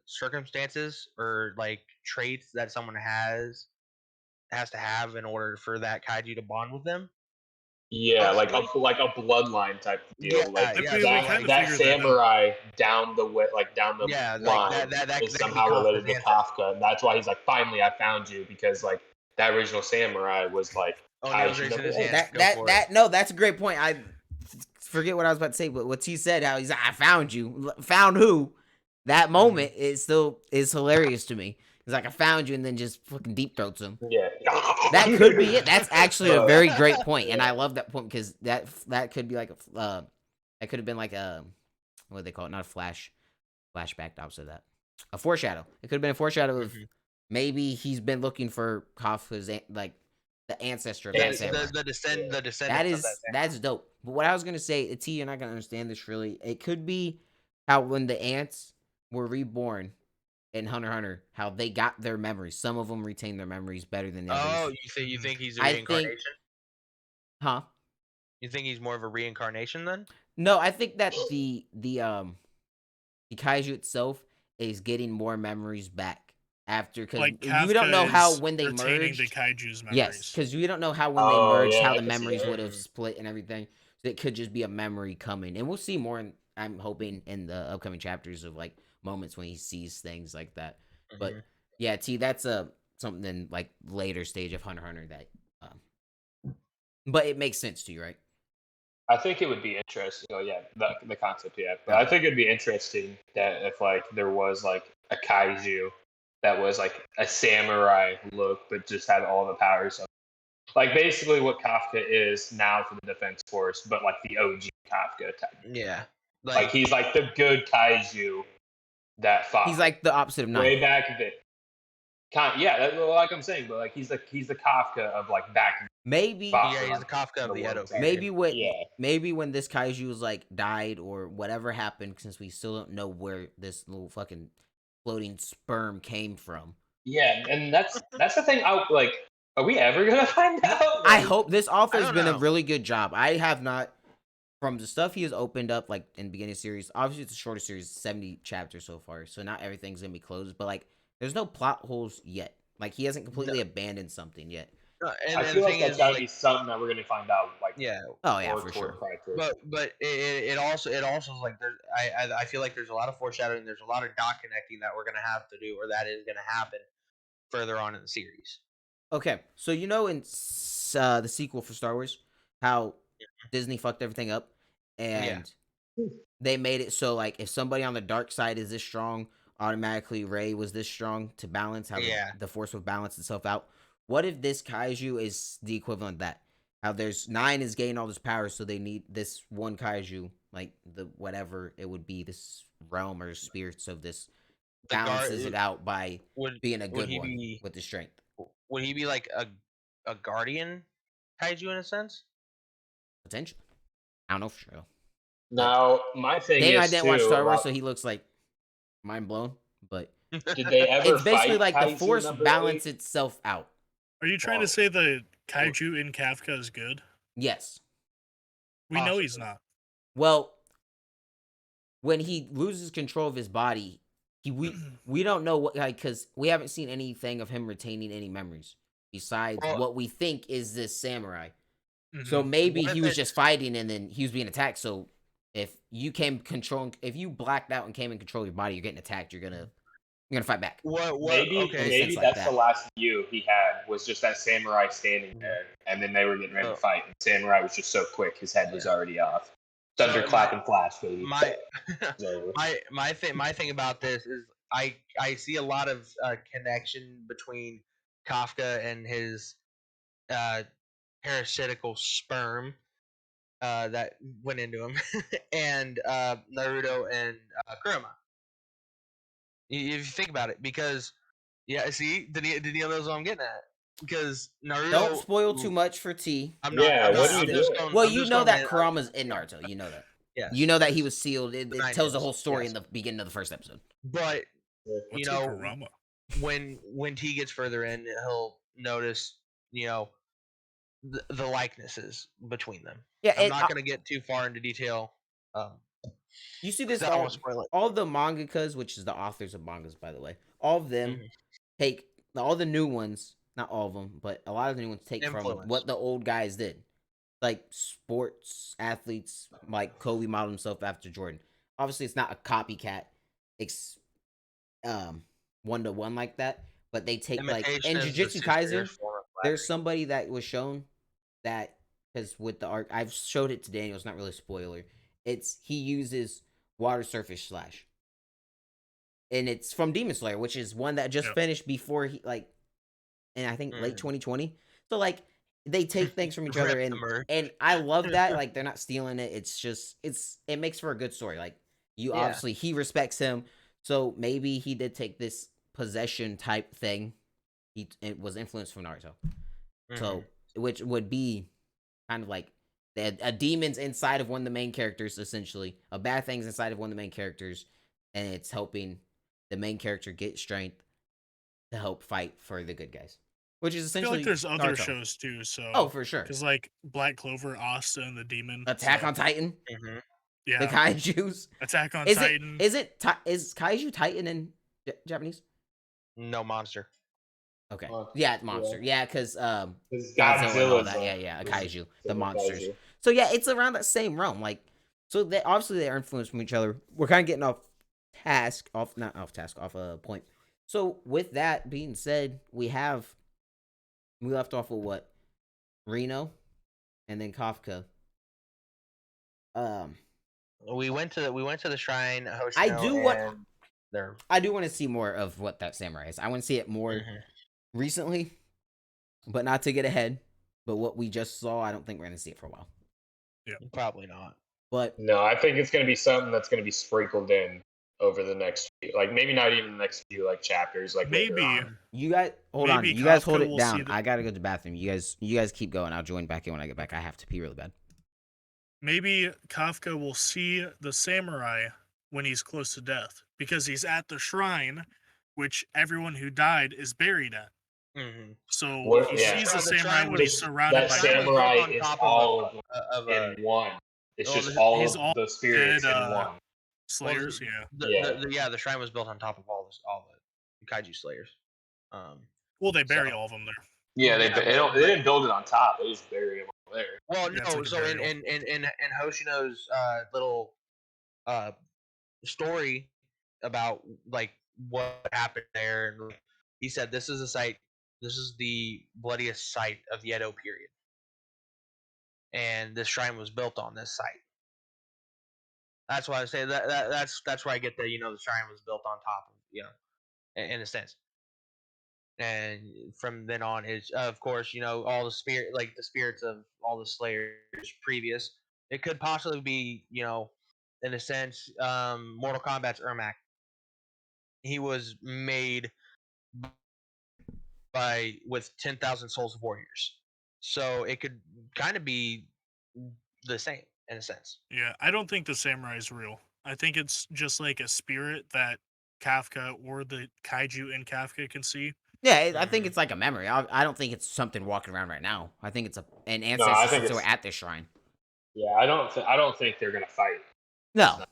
circumstances or like traits that someone has to have in order for that kaiju to bond with them. Yeah, like Honestly, a bloodline type deal. yeah, Like yeah. we So kind like, of that figured that out. samurai down the way, like down the yeah, like line, that is could be somehow Kafka's related to ancestor. Kafka. And that's why he's like, finally, I found you, because like that original samurai was like O'Neill's Kaiju raising number his one. hand. Go for it. No, that's a great point. I forget what I was about to say, but what he said, how he's like, I found you. Found who? That moment is hilarious to me. He's like, I found you, and then just fucking deep throats him. Yeah, That could be it. That's actually a Uh, very great point, and yeah. I love that point because that could be like that could have been like a, what do they call it? Not a flashback. The opposite of that, a foreshadow. It could have been a foreshadow of maybe he's been looking for Kafka's like the ancestor of that samurai. The descendants of that samurai. That's dope. But what I was gonna say, T, you're not gonna understand this really. It could be how when the ants were reborn in Hunter x Hunter, how they got their memories. Some of them retain their memories better than others. Oh, you think he's a I reincarnation? think, huh? You think he's more of a reincarnation then? No, I think that the kaiju itself is getting more memories back after, because Like we don't know how is when they retaining merged. the kaiju's memories. Yes, because we don't know how when they Oh, merged yeah, how I the can see memories that. would have split and everything. So it could just be a memory coming, and we'll see more. I'm hoping in the upcoming chapters of like moments when he sees things like that. But yeah, T, that's something like later stage of Hunter x Hunter that, but it makes sense to you, right? I think it would be interesting. Oh yeah, the concept, yeah. But Okay. I think it'd be interesting that if like there was like a kaiju that was like a samurai look, but just had all the powers of, like, basically what Kafka is now for the Defense Force, but like the OG Kafka type. Yeah. Like he's like the good kaiju that fought. He's like the opposite of way Nine. back then. Like I'm saying, but like he's the Kafka of like back. Maybe fought Yeah, for, he's like, the Kafka of the world Edo title. period. maybe when this kaiju was like died or whatever happened, since we still don't know where this little fucking floating sperm came from. Yeah, and that's the thing. Like, are we ever gonna find out? I Like, hope this author's don't been a know. really good job. I have not, from the stuff he has opened up, like in the beginning of the series. Obviously, it's a shorter series, 70 chapters so far, so not everything's gonna be closed. But like, there's no plot holes yet. Like he hasn't completely abandoned something yet. And I the feel like thing that's is, gotta like, be something that we're gonna find out. Like, yeah. Oh yeah, more for toward sure. Fracture. But it also is like there's I feel like there's a lot of foreshadowing. There's a lot of dot connecting that we're gonna have to do, or that is gonna happen further on in the series. Okay, so you know in the sequel for Star Wars, how Disney fucked everything up, and they made it so like if somebody on the dark side is this strong, automatically Rey was this strong to balance how the Force would balance itself out. What if this kaiju is the equivalent of that? How there's 9 is gaining all this power, so they need this one kaiju, like the whatever it would be, this realm or spirits of this balances it out by being a good one with the strength. Would he be like a guardian kaiju in a sense? Potentially. I don't know for sure. Now, my thing Dang, is I didn't watch too, Star Wars, about- so he looks like mind blown. But did they ever it's basically fight like the Kaiju Force number balance 8? itself out. Are you trying to say the kaiju in Kafka is good? Yes. We know he's not. Well, when he loses control of his body, we don't know what, like, because we haven't seen anything of him retaining any memories besides what we think is this samurai. So maybe he was just fighting and then he was being attacked. So if you blacked out and came in control of your body, you're getting attacked. You're gonna fight back. Maybe that's the last view he had, was just that samurai standing there, and then they were getting ready to fight. And samurai was just so quick, his head was already off. Thunderclap and flash, baby. My thing about this is I see a lot of connection between Kafka and his parasitical sperm that went into him, and Naruto and Kurama. If you think about it, because see, Daniil knows what I'm getting at. Because Naruto. Don't spoil too much for T. I'm not. You know that Kurama's in Naruto. You know that. Yes. You know that he was sealed. It tells the whole story in Yes. the beginning of the first episode. But What's a Kurama? when T gets further in, he'll notice the likenesses between them. Yeah, I'm not going to get too far into detail. You see this, I don't wanna spoil it. all the mangakas, which is the authors of mangas, by the way, all of them take all the new ones, not all of them, but a lot of the new ones take from what the old guys did. like sports athletes, like Kobe modeled himself after Jordan. Obviously, it's not a copycat, ex- 1-to-1 like that, but they take like Imitation in is the Jujutsu superior Kaisen. form of There's flattery. somebody that was shown that because with the arc, I've showed it to Daniel. It's not really a spoiler. It's he uses water surface slash, and it's from Demon Slayer, which is one that just Yep. finished before he like, and I think late Mhm. 2020. So like they take things from each Rep other, the and merch. I love that. Like they're not stealing it. It's just it makes for a good story. Like you Yeah. obviously he respects him, so maybe he did take this possession type thing. It was influenced from Naruto. So, which would be kind of like a demon's inside of one of the main characters, essentially. A bad thing's inside of one of the main characters, and it's helping the main character get strength to help fight for the good guys. Which is I feel essentially like there's other Naruto. shows too. So Oh, for sure. because like Black Clover, Asta, and the Demon. Attack so, on Titan, Mhm. the Yeah, Kaijus. Attack on Is Titan. is Kaiju Titan in Japanese? No monster. Okay. Monster, Yeah, it's monster. Yeah, because Because Godzilla and all Godzilla's that. Yeah, a is kaiju, the a monsters. kaiju. So yeah, it's around that same realm. Like, so they obviously they are influenced from each other. We're kind of getting off off a point. So with that being said, we left off with what Reno, and then Kafka. We went to the shrine. Hoshino, I do want and their I do want to see more of what that samurai is. I want to see it more Mhm. recently, but not to get ahead. But what we just saw, I don't think we're gonna see it for a while. Probably not. But No, I think it's going to be something that's going to be sprinkled in over the next few, like maybe not even the next few like chapters, like later Maybe. on. you guys hold on. Maybe You guys hold Kafka it will see down. the- I gotta go to the bathroom. You guys keep going. I'll join back in when I get back. I have to pee really bad. Maybe Kafka will see the samurai when he's close to death because he's at the shrine, which everyone who died is buried at. Mhm. So What- he yeah. sees So the the samurai shrine when was- he's surrounded That by shrine was death. built samurai on is top all of a in one. It's well, just the- all he's of all the spirits dead, in one. Slayers, well, yeah. the shrine was built on top of all the kaiju slayers. Well, they bury so- all of them there. Yeah, Yeah, they didn't build it on top. They just buried them all there. Well, Yeah, it's no. like a So in burial. in Hoshino's little story about like what happened there, and he said this is a site. This is the bloodiest site of the Edo period, and this shrine was built on this site. That's why I say that's where I get the the shrine was built on top of in a sense. And from then on is of course all the the spirits of all the slayers previous. It could possibly be in a sense Mortal Kombat's Ermac. He was made by with 10,000 souls of warriors, so it could kind of be the same in a sense. Yeah, I don't think the samurai is real. I think it's just like a spirit that Kafka or the kaiju in Kafka can see. Yeah, I think Mhm. it's like a memory. I don't think it's something walking around right now. I think it's an I ancestor think since they were it's- at the shrine. Yeah, I don't think they're gonna fight. No.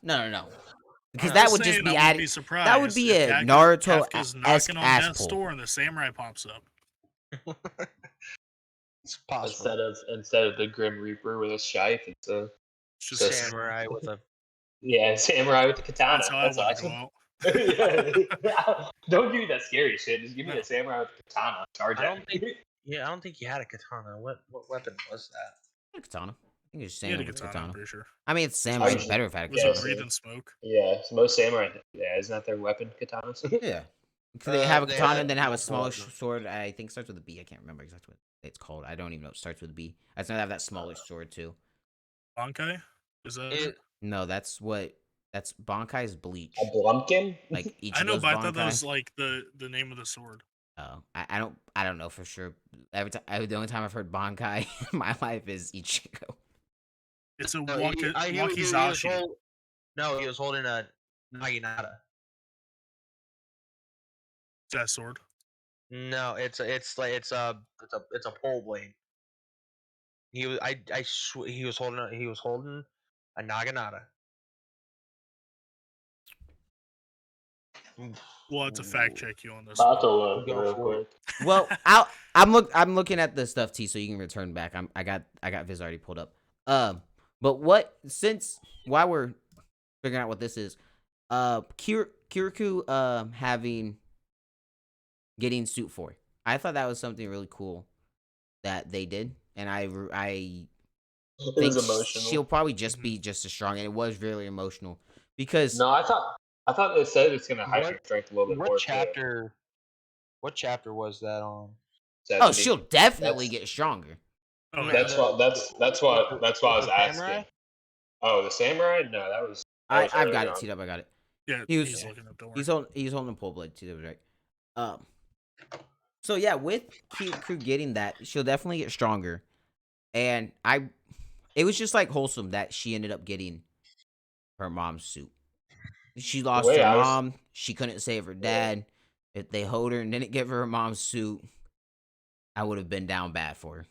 Because I'm that just would just saying, be I wouldn't added. be surprised That would be if a Naruto Kafka's esque knocking on ass death's pull. door and the samurai pops up. It's possible. Instead of the Grim Reaper with a scythe, it's a It's just So a Samurai with a samurai with the katana. That's how I That's want to awesome. go out. Yeah. Don't give me that scary shit. Just give me No. a samurai with a katana. Charge I don't at me. I don't think he had a katana. What weapon was that? Katana. I think it's He had a Samurai with katana, I'm katana. pretty sure. I mean, it's Samurai. It's just- better if I had a Was Yeah, it katana. breathing smoke? Yeah, most samurai. Yeah, isn't that their weapon, katanas? Yeah. Because they have a They katana had and then have a multiple smaller weapons. sword. I think it starts with a B. I can't remember exactly what it's called. I don't even know. It starts with a B. I just know they have that smaller sword too. Bankai? Is that it? No, that's Bankai's bleach. A blumpkin? Like I know, Ichigo's but I thought that Bankai. was like the name of the sword. Oh, I don't know for sure. Every time, the only time I've heard Bankai in my life is Ichigo. It's a No, he was wakizashi. no, he was holding a naginata. That sword. No, it's a pole blade. He was he was holding a naginata. We'll have to fact check you on this. About to one. look Go real for it. quick. Well, I'm looking at the stuff T, so you can return back. I got Viz already pulled up. But while we're figuring out what this is, Kirikou getting suit 4. I thought that was something really cool that they did, and I It think was emotional. she'll probably just be just as strong, and it was really emotional because No, I thought they said it's gonna heighten What- her strength a little bit more. What chapter? What chapter was that on? Too. oh, she'll definitely That's- get stronger. Oh, No, yeah. That's what I was the asking. samurai? Oh, the samurai? No, that was. I've got earlier it on. teed up. I got it. Yeah, He was- he's looking up. Don't worry. He's holding a pole blade too, right? So yeah, with Kirikou getting that, she'll definitely get stronger, and it was just like wholesome that she ended up getting her mom's suit. She lost way her I was- mom. She couldn't save her dad. If they hold her and didn't give her mom's suit, I would have been down bad for her.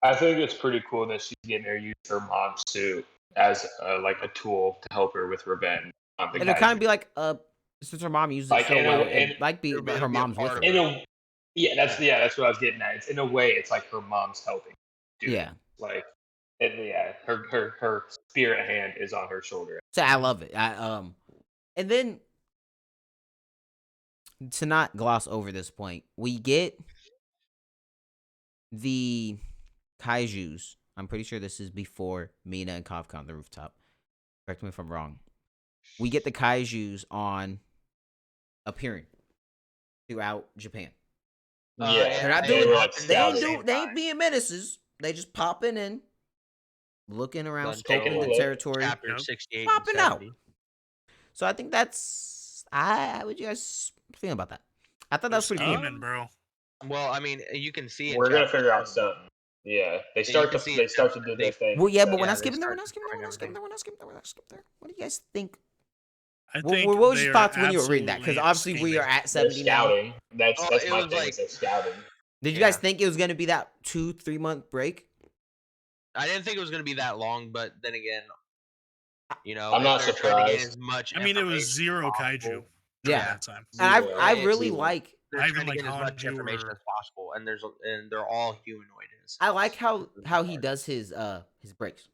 I think it's pretty cool that she's getting her use her mom's suit as like a tool to help her with revenge on the It'll kind of Kaiju. be like, since her mom uses it Like, so in a- well, in- it might be it'll be her a mom's with part her. of In a that's what I was getting at. It's in a way, it's like her mom's helping. Do Yeah. it. Like, her spirit hand is on her shoulder. So I love it. And then to not gloss over this point, we get the Kaijus. I'm pretty sure this is before Mina and Kafka on the rooftop. Correct me if I'm wrong. We get the Kaijus on appearing throughout Japan. Yeah, They're not they doing. were, like, They ain't scouting. they ain't being menaces. They just popping in, looking around, Done taking scoping a the look. territory. Chapter Yep. 68 Popping and out. 70. So I think that's. How would you guys feel about that? I thought that was They're pretty cool. scheming, bro. Well, I mean, you can see. in We're gonna chapter figure out 70. something. Yeah, they you start can to see in they start to chapter do their thing. Well, yeah, but So- we're Yeah, not they skipping there. We're start not skipping there. We're not skipping destroying there. We're not skipping there. We're not skipping there. What do you guys think? I What, think what was they your are thoughts when you were reading that? Because absolutely obviously we are scheming. at They're 70 now. scouting. That's Oh, that's it my was thing. like- Is they're scouting. Did you guys Yeah. think it was going to be that 2-3 month break? I didn't think it was going to be that long, but then again, I'm if not they're trying to get surprised. as much. I mean, it was information zero as kaiju possible, during Yeah. that time. And Zero. I It's really zero. like. They're Not trying even to get like as much Hanju information or- as possible, and they're all humanoid. I like how he does his breaks.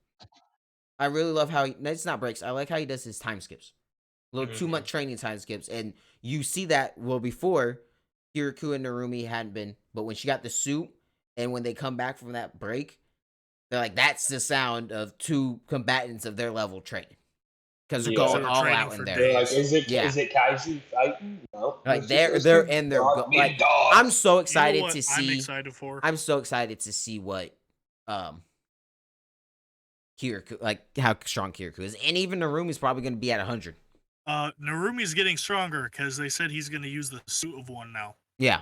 I really love how it's not breaks. I like how he does his time skips. A little too Mhm. much training time skips, and you see that before Kirikou and Narumi hadn't been, but when she got the suit, and when they come back from that break, they're like, that's the sound of two combatants of their level training, because they're Yeah. going They were all training out for in there. They're like, days. is it Kaiju fighting? No. Like It's they're just they're two in their dog- big like. dogs. I'm so You know excited what to I'm see. excited for. I'm so excited to see what Kirikou, like how strong Kirikou is, and even Narumi's probably going to be at 100. Narumi's getting stronger because they said he's going to use the suit of one now. Yeah,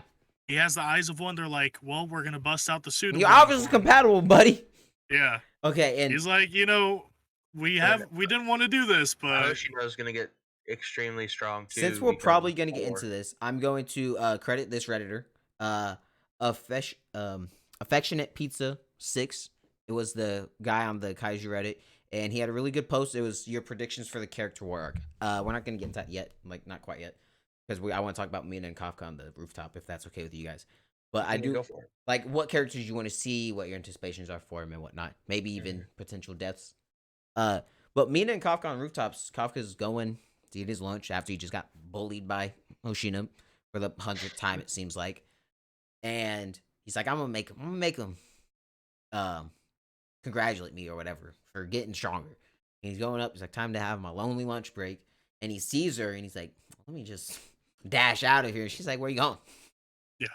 He has the eyes of one. They're like, well, we're going to bust out the suit of you're one. obviously for him. compatible, buddy. Yeah. Okay, and He's like, we didn't want to do this, but Hoshino's going to get extremely strong too. since we're because probably of going to get Thor. into this, I'm going to credit this redditor, affectionate pizza 6. It was the guy on the Kaiju Reddit, and he had a really good post. It was your predictions for the character war arc. We're not going to get into that yet, like not quite yet, because I want to talk about Mina and Kafka on the rooftop, if that's okay with you guys. But I You can do go for it. like what characters you want to see, what your anticipations are for him, and whatnot. Maybe even potential deaths. But Mina and Kafka on rooftops. Kafka's going to eat his lunch after he just got bullied by Hoshino for the 100th time, it seems like. And he's like, I'm gonna make him congratulate me or whatever for getting stronger. And he's going up. He's like, time to have my lonely lunch break. And he sees her and he's like, let me just dash out of here. And she's like, where you going? Yeah.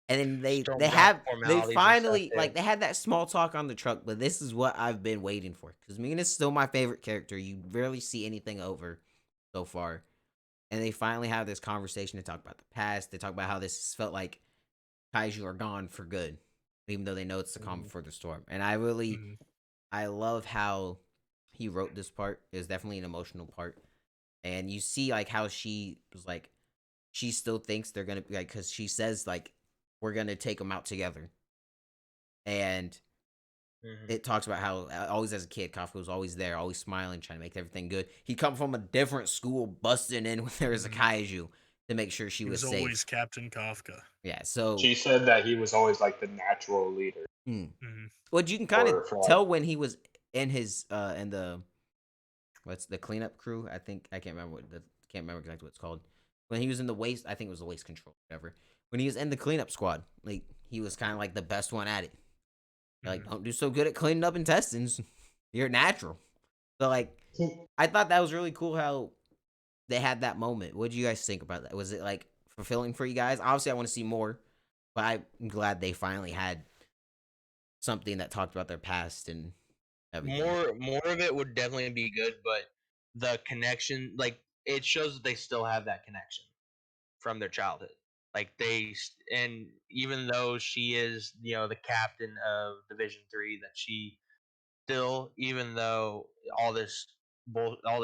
And then they Stormed they out have formalities they and finally stuff, like yeah. they had that small talk on the truck, but this is what I've been waiting for, because Mina's still my favorite character. You rarely see anything over so far, and they finally have this conversation to talk about the past. They talk about how this felt like Kaiju are gone for good, even though they know it's the calm before the storm. And I really Mhm. I love how he wrote this part. It was definitely an emotional part, and you see like how she was like, she still thinks they're gonna be like, because she says like, we're gonna take them out together. And it talks about how always as a kid, Kafka was always there, always smiling, trying to make everything good. He'd come from a different school, busting in when there was a kaiju, to make sure she He was was safe. always Captain Kafka. Yeah, so She said that he was always like the natural leader. well, you can kind of for, tell when he was in his in the what's the cleanup crew? I think I can't remember exactly what it's called. When he was in the waste, I think it was the waste control, whatever. When he was in the cleanup squad, like he was kind of like the best one at it. Like, don't do so good at cleaning up intestines. You're natural. So like, I thought that was really cool how they had that moment. What did you guys think about that? Was it like fulfilling for you guys? Obviously, I want to see more, but I'm glad they finally had something that talked about their past and everything. More of it would definitely be good, but the connection, like it shows that they still have that connection from their childhood. Like and even though she is, the captain of Division 3, that she still, even though all this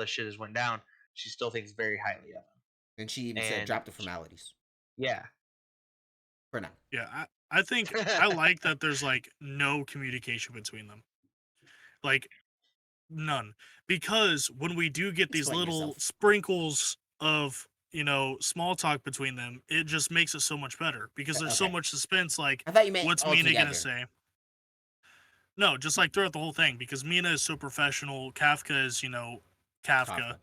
shit has went down, she still thinks very highly of him. And she even said, And "Drop the formalities yeah, for now." Yeah, I think I like that there's like no communication between them. Like none. Because when we do get these Explain little yourself. sprinkles of, small talk between them, it just makes it so much better because there's so Okay. much suspense. Like, I thought you meant what's all Mina together. gonna say? No, just like throughout the whole thing, because Mina is so professional. Kafka is, Kafka.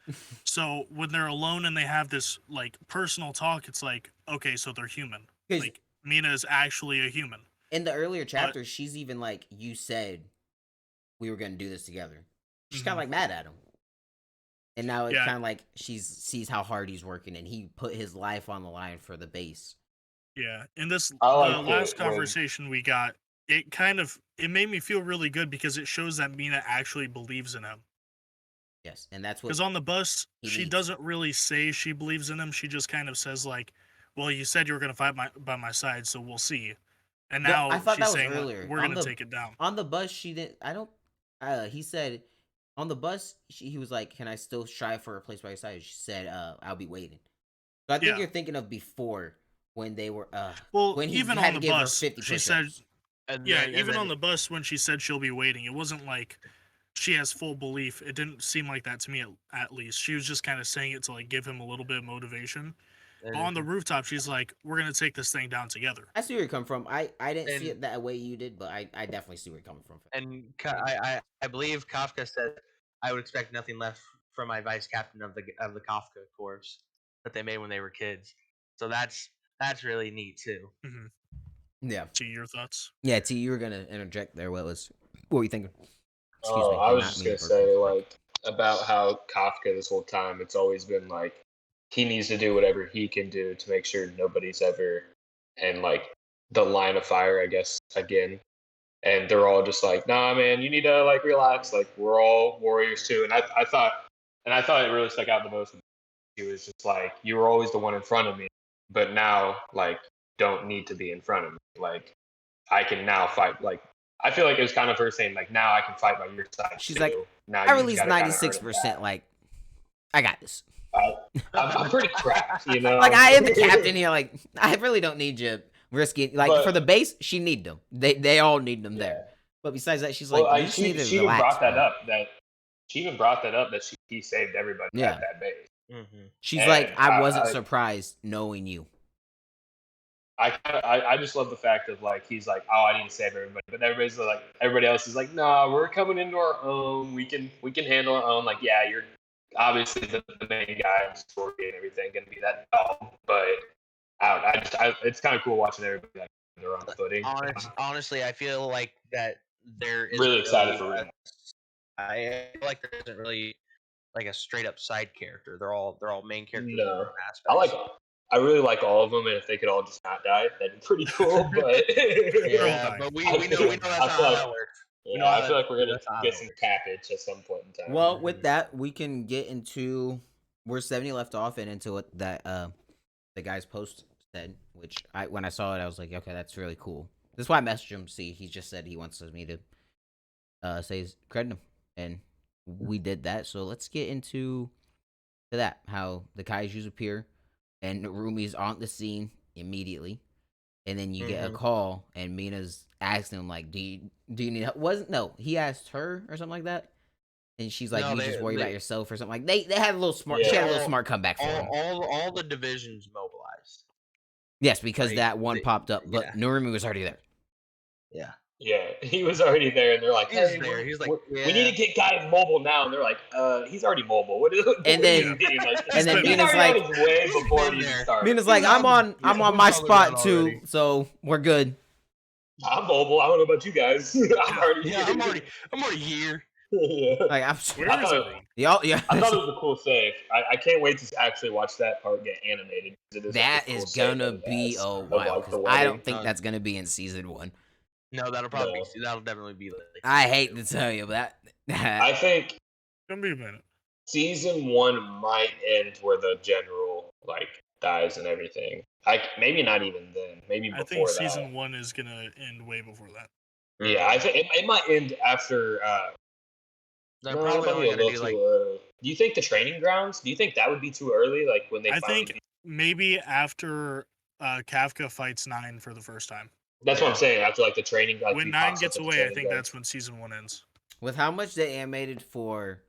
So when they're alone and they have this like personal talk, it's like, okay, so they're human. 'Cause Like Mina is actually a human. in the earlier chapters, she's even like, "You said we were gonna do this together." She's kind of like mad at him, and now it's Yeah. kind of like sees how hard he's working, and he put his life on the line for the base. Yeah, in this I the liked last it when- conversation we got, it made me feel really good because it shows that Mina actually believes in him. Yes, and that's what. Because on the bus, he she needs. doesn't really say she believes in him. She just kind of says like, "Well, you said you were gonna fight by my side, so we'll see." And Well, now I thought she's that was saying, earlier. "We're On gonna the- take it down." On the bus, she didn't. I don't. He said, on the bus, he was like, "Can I still strive for a place by your side?" She said, "I'll be waiting." So I think Yeah. you're thinking of before when they were. Well, when he even had on to the give her bus, 50 she push-ups. said, and yeah, then, even on the bus when she said she'll be waiting, it wasn't like she has full belief. It didn't seem like that to me, at least. She was just kind of saying it to like give him a little bit of motivation. But on the rooftop, she's like, "We're gonna take this thing down together." I see where you're coming from. I didn't see And- it that way you did, but I definitely see where you're coming from. And I believe Kafka said, "I would expect nothing less from my vice captain of the Kafka Corps that they made when they were kids." So that's really neat too. Yeah. To your thoughts? Yeah, T, you were gonna interject there. What were you thinking? Oh, I did was not just mean gonna to burp say on mic. like about how Kafka this whole time it's always been like he needs to do whatever he can do to make sure nobody's ever in like the line of fire, I guess, again. And they're all just like, nah, man, you need to like relax. Like we're all warriors too. And I thought it really stuck out the most. He was just like, you were always the one in front of me, but now like don't need to be in front of me. Like I can now fight. Like I feel like it was kind of her saying like, now I can fight by your side. She's too. like, now I you released gotta kinda earn it 96%. back. Like, I got this. I'm pretty cracked, you know. Like, I am the captain here. Like, I really don't need you risking. Like, But- for the base, she need them. They all need them there. But besides that, she's like, Well, you just need to she even relax. brought that bro. up. She even brought that up that he saved everybody Yeah. at that base. Mm-hmm. She's And like, I wasn't I- surprised knowing you. I just love the fact of like he's like, oh, I need to save everybody, but everybody else is like, nah, we're coming into our own. We can handle our own. Like, yeah, you're obviously the main guy in the story and everything, gonna be that dog, but it's kind of cool watching everybody like on their own footing. Honestly, I feel like that there is Really excited for a- it. I feel like there isn't really like a straight up side character. They're all main characters in No. their own aspects. I really like all of them, and if they could all just not die, that'd be pretty cool. But Yeah, die. but we I know feel that's not like- how that works. yeah, I feel like we're gonna That's how get that some works. cappage at some point in time. Well, with that, we can get into where 70 left off and into what that the guy's post said, which when I saw it, I was like, okay, that's really cool. That's why I messaged him. See, he just said he wants me to say credit him, and we did that. So let's get into that. How the Kaijus appear, and Rumi's on the scene immediately, and then you get a call, and Mina's asking him like, "Do you need help?" He asked her or something like that, and she's like, No, "You just worry about they- yourself" or something. Like they had a little smart. She Yeah. had a little smart comeback for him. all the divisions mobilized. Yes, because like, that one they- popped up, but yeah. Norumi was already there. Yeah. Yeah, he was already there, and they're like, He was "Hey, there. He's like, we need to yeah. get guys mobile now." And they're like, "He's already mobile. What do And what do then- you mean?" Like, and then he's Mina's already like- on his way He's before been it even there. started. Mina's like, He's I'm on- on he's my on the spot ground too, already. so we're good. I'm mobile. I don't know about you guys. I'm already. Yeah, I'm already here. Yeah. Like I'm Where I is thought- everyone? y'all, yeah. I thought it was a cool save. I can't wait to actually watch that part get animated. 'Cause it is That such a cool is save gonna that it be has a of, while like, the because I don't wedding. think that's gonna be in season 1. No, that'll probably No. that'll definitely be like. I hate to tell you, but I think Gonna be a minute. season 1 might end where the general like dies and everything. Maybe not even then. Maybe I before think that. season 1 is gonna end way before that. Yeah, I think it might end after. They're No, probably that might only be a gonna little do too like. early. Do you think the training grounds? Do you think that would be too early? Like when they I finally think maybe after Kafka fights 9 for the first time. that's what Yeah. I'm saying. After like the training, like When he 9 pops up gets at the away, I training think grounds. that's when season 1 ends. with how much they animated for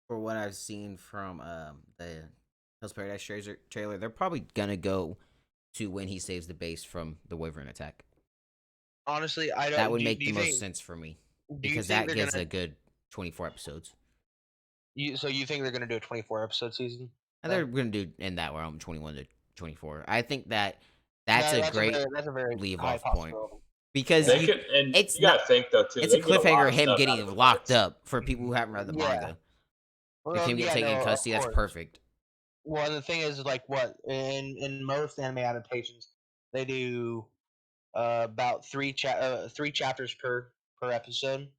what I've seen from the Hell's Paradise trailer, they're probably gonna go to when he saves the base from the Wyvern attack. Honestly, I don't. That would do- make do the you most think- sense for me do you because think that they're gets gonna- a good 24 episodes. So you think they're gonna do a 24 episode season? And they're gonna do in that realm 21 to 24. I think that's a great that's a very leave high off point. possibility. because They you, could, and it's you gotta not- think though too. it's a they get lot cliffhanger of of him stuff out getting of the locked fights. up for people who haven't read the Yeah. manga. Well, Like him get yeah, taken in no, of custody, that's course. perfect. Well, the thing is, like, what in most anime adaptations, they do about three chapters per episode,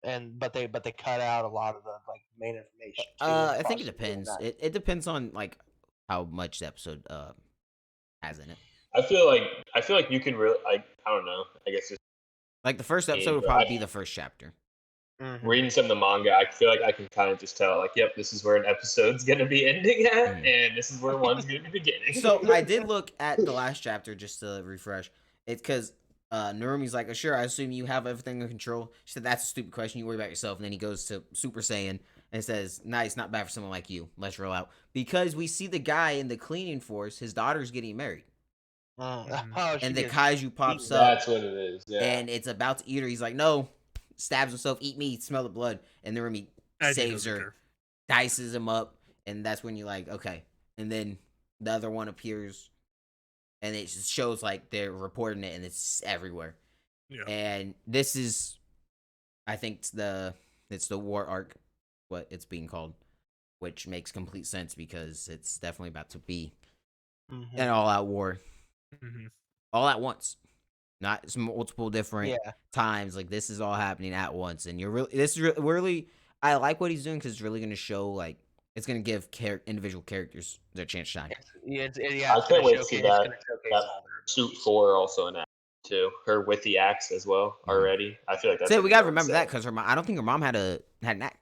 but they cut out a lot of the like main information. too, in the I think it process of doing depends. that. It depends on like how much the episode has in it. I feel like you can really like I don't know. I guess just Like the first episode would but probably I- be the first chapter. Mhm. reading some of the manga, I feel like I can kind of just tell like, yep, this is where an episode's gonna be ending at, Mhm. and this is where one's gonna be beginning. So I did look at the last chapter just to refresh. It's because Narumi's like, sure, I assume you have everything under control. She said, that's a stupid question. You worry about yourself. And then he goes to Super Saiyan and says, nice, not bad for someone like you. Let's roll out. Because we see the guy in the cleaning force, his daughter's getting married. Oh, she And the gets- kaiju pops up That's what it is. Yeah. and it's about to eat her. He's like, no, stabs himself, eat me, smell the blood. And Narumi Kaiju saves doesn't her, care. dices him up. And that's when you're like, okay. And then the other one appears and it just shows like they're reporting it and it's everywhere. Yeah. And this is, I think it's the war arc, what it's being called, which makes complete sense because it's definitely about to be Mhm. an all-out war, Mhm. all at once, not it's multiple different Yeah. times. Like this is all happening at once, and you're really really. I like what he's doing because it's really going to show like it's going to give individual characters their chance to shine. Yeah, I it's can't gonna wait to see showcase- that- it's gonna showcase that all their Suit 4 also in that too. Her with the axe as well already. I feel like that's. So gonna we be gotta really remember that sad. because her mom. I don't think her mom had an axe.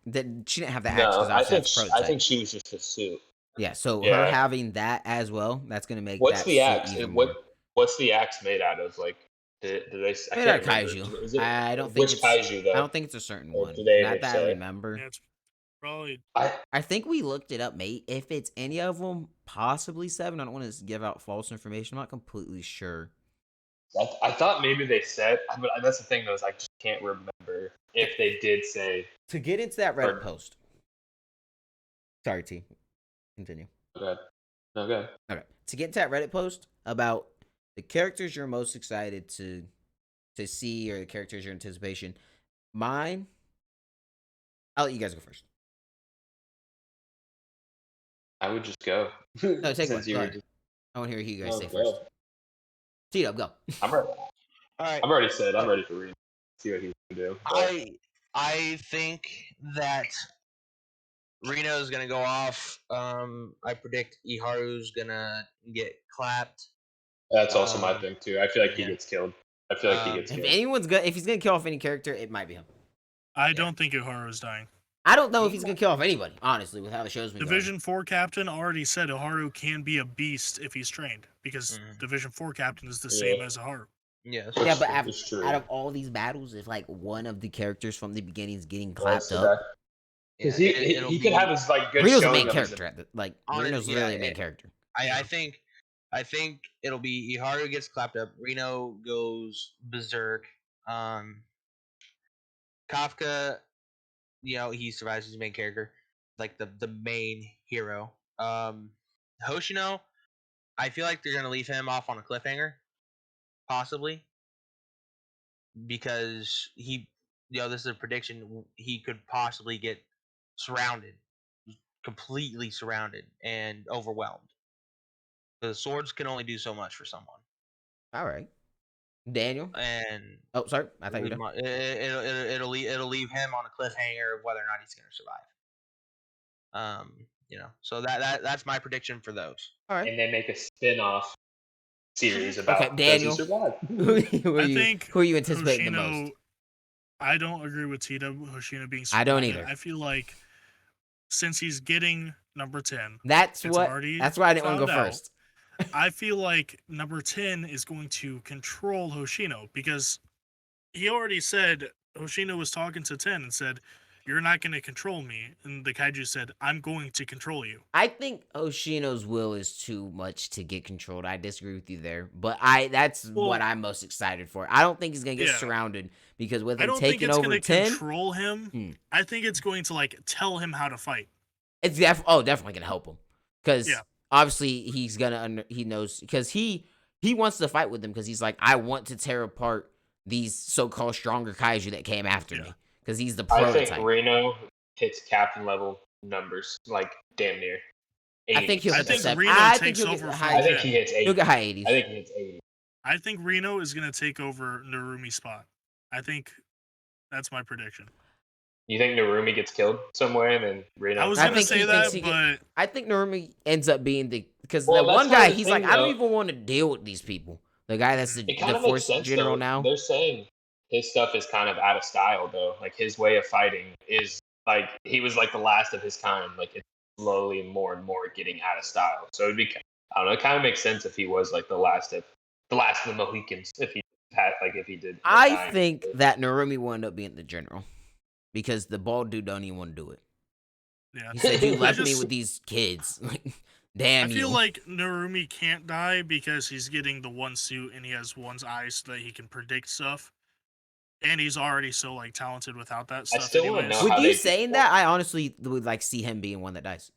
She didn't have the axe No, because I think that's I prototype. think she was just a suit. Yeah, so her Yeah. having that as well, that's gonna make What's that the suit axe? even What more. What's the axe made out of? Like, do they? I Made can't out of remember. kaiju. Is it- I don't think which it's. kaiju though. I don't think it's a certain Or one. do they Not ever that I say? remember. Yeah, it's probably I think we looked it up, mate. If it's any of them, possibly 7. I don't want to give out false information. I'm not completely sure. I thought maybe they said, but that's the thing though, is I just can't remember if they did say. To get into that Reddit Or- post. Sorry, T. Continue. Okay. Okay. Okay. To get into that Reddit post about the characters you're most excited to see or the characters your anticipation, mine. I'll let you guys go first. I would just go. No, take one. Since you Go were ahead. just- I want to hear you guys Oh, say go. first. Tito, go. I'm ready. All right. I'm already said. I'm ready for read. See what he's gonna do. I think that Reno's gonna go off. I predict Iharu's gonna get clapped. That's also my Um, thing too. I feel like yeah. he gets killed. I feel like he gets If killed. if he's gonna kill off any character, it might be him. I don't think Iharu's dying. I don't know if he's gonna kill off anybody, honestly, with how the show's been going. Division 4 captain already said Iharu can be a beast if he's trained because Mhm. Division 4 captain is the Yeah. same as Iharu. Yes. Yeah, but It's true. out of all these battles, if like one of the characters from the beginning is getting Wants clapped to up, die. Because Yeah, he it'll could have be his like good Reno's the showing main of his character. on it. Reno's Yeah, literally the main character. I think it'll be Iharu gets clapped up. Reno goes berserk. Kafka, he survives. He's the main character, like the main hero. Hoshino, I feel like they're gonna leave him off on a cliffhanger, possibly, because this is a prediction. He could possibly get surrounded, completely surrounded and overwhelmed. The swords can only do so much for someone, All right, Daniel. and Oh, sorry, I thought you were done. it'll leave him on a cliffhanger of whether or not he's going to survive. So that's my prediction for those. All right. and they make a spin-off series about Okay, does he Daniel. survive? Who are you anticipating the most? Hoshino, I don't agree with Tito Hoshino being I don't surrounded. either. I feel like since he's getting number 10, That's it's why I didn't want to go found out. first. I feel like number 10 is going to control Hoshino because he already said Hoshino was talking to 10 and said, "You're not going to control me." And the kaiju said, "I'm going to control you." I think Oshino's will is too much to get controlled. I disagree with you there, but that's what I'm most excited for. I don't think he's gonna get surrounded because with I him don't think taking it's over going to 10, control him. I think it's going to like tell him how to fight. it's definitely gonna help him because Yeah. obviously he's gonna he knows because he wants to fight with them because he's like, I want to tear apart these so-called stronger kaiju that came after me because he's the I prototype. think Reno hits captain level numbers, like damn near 80. I think he'll I hit the think 70. Reno I takes think he'll over get from high. I think he hits 80. He'll get high 80s. I think he hits 80. I think Reno is going to take over Narumi's spot. I think that's my prediction. You think Narumi gets killed somewhere and then Reno? I was I going to think say he that, thinks but I think Narumi ends up being because Well, the that's one kind guy, of the he's like, thing, I don't though. even want to deal with these people. The guy that's It the kind of makes force sense general though. now. They're saying his stuff is kind of out of style though. Like his way of fighting is like he was like the last of his kind. Like it's slowly more and more getting out of style. So it'd be, I don't know. It kind of makes sense if he was like the last of the Mohicans. If he had if he did. I think that Narumi will end up being the general because the bald dude don't even want to do it. yeah. He said, "You I left me just- with these kids." Like, damn I you. feel like Narumi can't die because he's getting the one suit and he has one's eyes so that he can predict stuff. And he's already so like talented without that stuff. still wanna anyways. know With how you they saying that, I honestly would like see him being one that dies.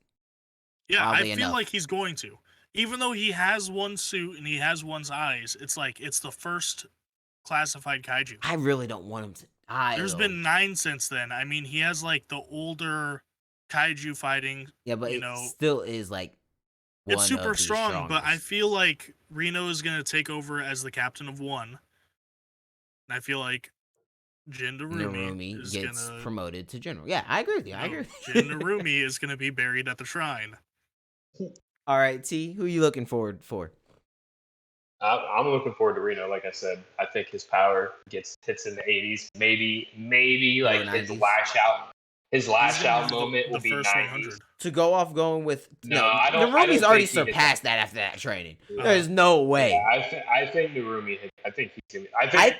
Yeah, oddly I feel enough. like he's going to. Even though he has one suit and he has one's eyes, it's like it's the first classified kaiju. I really don't want him to die. There's though. been 9 since then. I mean, he has like the older kaiju fighting. Yeah, but you it know, still is like one It's of super the strong, but I strongest. feel like Reno is going to take over as the captain of one. And I feel like Jin Narumi Narumi is gets going to promoted to general. Yeah, I agree with you. I agree. Jin Narumi is going to be buried at the shrine. All right, T, who you looking forward for? I'm looking forward to Reno. Like I said, I think his power hits in the 80s. Maybe like his 90s. lash out. His He's lash gonna out do moment will the be first 90s. 100. To go off going with No, I don't Narumi's already think he did surpassed that after that training. Yeah. There's no way. Yeah, I think Narumi. I think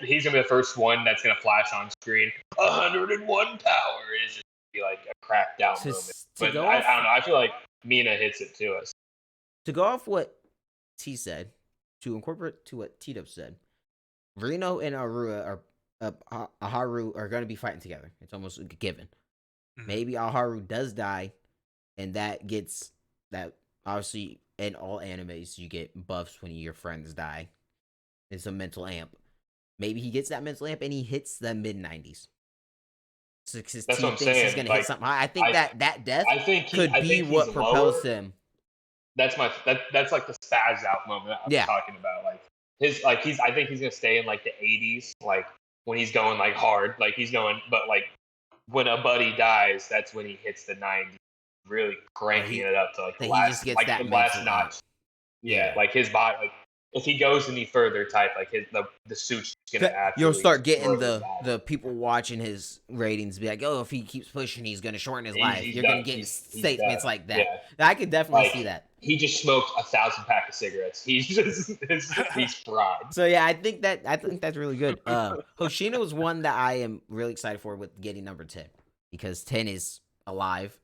he's gonna be the first one that's gonna flash on screen. 101 power is just be like a cracked out To moment. s- to But go I off- don't know. I feel like Mina hits it to us. To go off what T said, to incorporate to what T-Dub said, Reno and Aharu are going to be fighting together. It's almost a given. Mhm. Maybe Aharu does die, and that gets that. Obviously, in all animes, you get buffs when your friends die. It's a mental amp. Maybe he gets that mental amp and he hits the mid 90s. So T That's what I'm thinks he's saying, going to like, hit something high. I think that death I think could be what he's propels lower. him. That's like the spaz out moment I was Yeah. talking about. Like I think he's gonna stay in like the 80s, like when he's going like hard, like he's going, but like when a buddy dies, that's when he hits the 90s, really cranking it up to like the that he last, just gets like that the last mental amp. notch. Yeah, like his body, like if he goes any further type, like the suit's gonna absolutely You'll start getting explode out. the people watching his ratings be like, oh, if he keeps pushing, he's gonna shorten his life. He's You're gonna done. get He's statements done. like that. Yeah. I could definitely Like, see that. He just smoked 1,000 pack of cigarettes. He's fried. So yeah, I think that's really good. Hoshino is one that I am really excited for with getting number 10 because 10 is alive.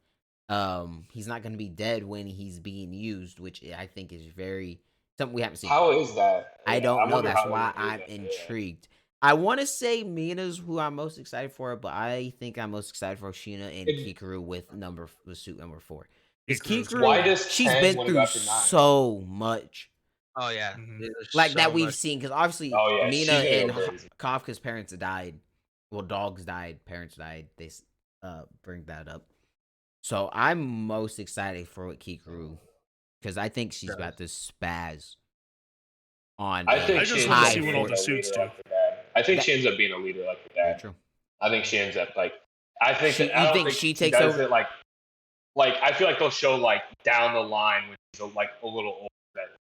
He's not gonna be dead when he's being used, which I think is very something we haven't seen. How is that? I Yeah, don't know. wonder That's how why they would do I'm that, intrigued. I want to say Mina's who I'm most excited for, but I think I'm most excited for Hoshino and Kikuru with suit number 4. Because Kikuru's Kikuru, Why does she's 10 been wanna go through after 9? so much. Oh yeah, Mhm. there's Like so that we've much. seen, because obviously Oh, yeah, she's Mina gonna go and crazy. Kafka's parents died. Well, dogs died, parents died. They bring that up. So I'm most excited for what Kikuru, because I think she's about to spaz on. I think I she just ends wanna up see what all being the a suits leader do. like her dad. I think That- she ends up being a leader like her Very dad. true. I think she ends up like. I think She- that, I you don't think think she she takes does over? it like I feel like they'll show like down the line when she's like a little older.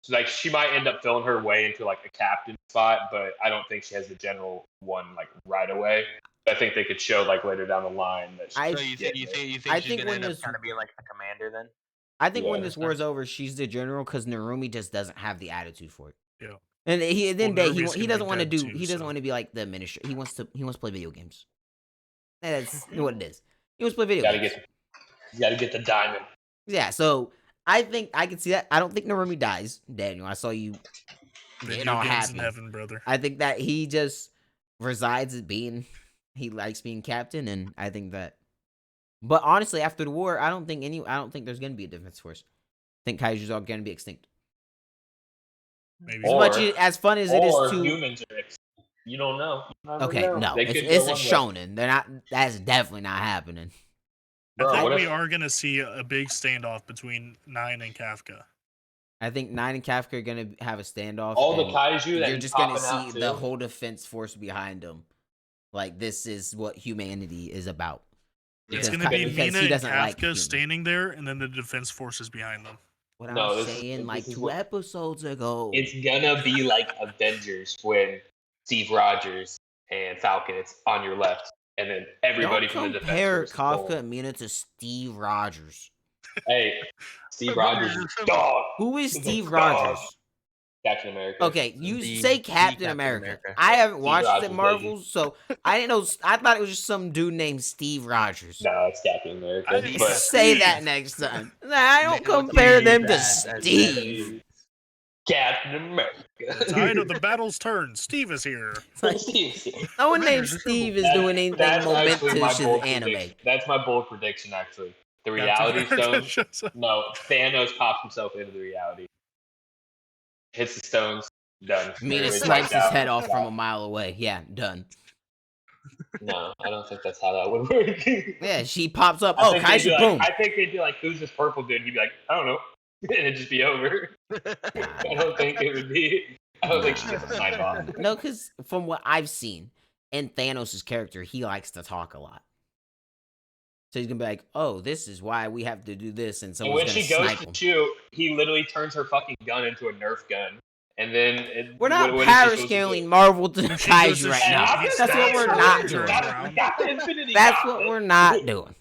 So like she might end up filling her way into like a captain spot, but I don't think she has the general one like right away. I think they could show like later down the line that. I So you think I she's think gonna when end up this- kind of being like a commander then? I think when Yeah. this war's over, she's the general because Narumi just doesn't have the attitude for it. Yeah. And he at the end of the day, Narumi's he gonna doesn't be want to dead do. too, He doesn't so. want to be like the administrator. He wants to play video games. That's what it is. He wants to play video Gotta games. you gotta get the diamond. Yeah, so I think I can see that. I don't think Narumi dies, Daniel. I saw you getting Video all games in happy. heaven, brother. I think that he just resides as being. He likes being captain, and I think that. But honestly, after the war, I don't think there's gonna be a defense force. I think Kaiju's all gonna be extinct. Maybe. As Or- much as fun as it is Or to. humans are. You don't know. You never Okay, know. no, They it's could a go one way. shonen. They're not. That's definitely not happening. Bro, I think what we if- are gonna see a big standoff between 9 and Kafka. I think 9 and Kafka are gonna have a standoff. all the and kaiju that you're he's just gonna popping see out the too? whole defense force behind them. Like this is what humanity is about. It's Because gonna be because Mina he and doesn't like Kafka humans. standing there, and then the defense forces behind them. What No, I was this- saying this like is 2 what- episodes ago. It's gonna be like Avengers when Steve Rogers and Falcon it's on your left, and then everybody Don't from the defense compare force is Kafka pulling. and Mina to Steve Rogers. Hey, Steve Avengers Rogers, is simple. dog. Who is The Steve dog. Captain Captain America. Okay, you The say Captain Captain America. America. I haven't Steve watched Rogers, the baby. Marvels, so I didn't know. I thought it was just some dude named Steve Rogers. No, it's Captain America. I think but it's- Say that next time. Nah, I don't No, compare Steve, them to that's Steve. Captain America. The tide of the battle's turned. Steve is here. No one named Avengers are Steve is That- doing anything that's actually my momentous bold in anime. prediction. That's my bold prediction, actually. The Captain reality America stone. shows up. No, Thanos pops himself into the reality. Hits the stones. Done. Mina Everybody's snipes wiped his out. head off from a mile away. Yeah, done. No, I don't think that's how that would work. Yeah, she pops up. I Oh, think they'd be Kaiju, like- boom. I think they'd be like, "Who's this purple dude?" He'd be like, "I don't know," and it'd just be over. I don't think it would be. I don't think she gets a snipe off. No, because from what I've seen in Thanos' character, he likes to talk a lot. So he's gonna be like, "Oh, this is why we have to do this," and And someone's when gonna she goes snipe to him. shoot, he literally turns her fucking gun into a Nerf gun, and then We're not what is she supposed to do? parascaling Marvel to He goes Kaiju to right shoot, now. he That's what we're snaps not her, doing. turns around. Got the Infinity That's Gauntlet. what we're not doing.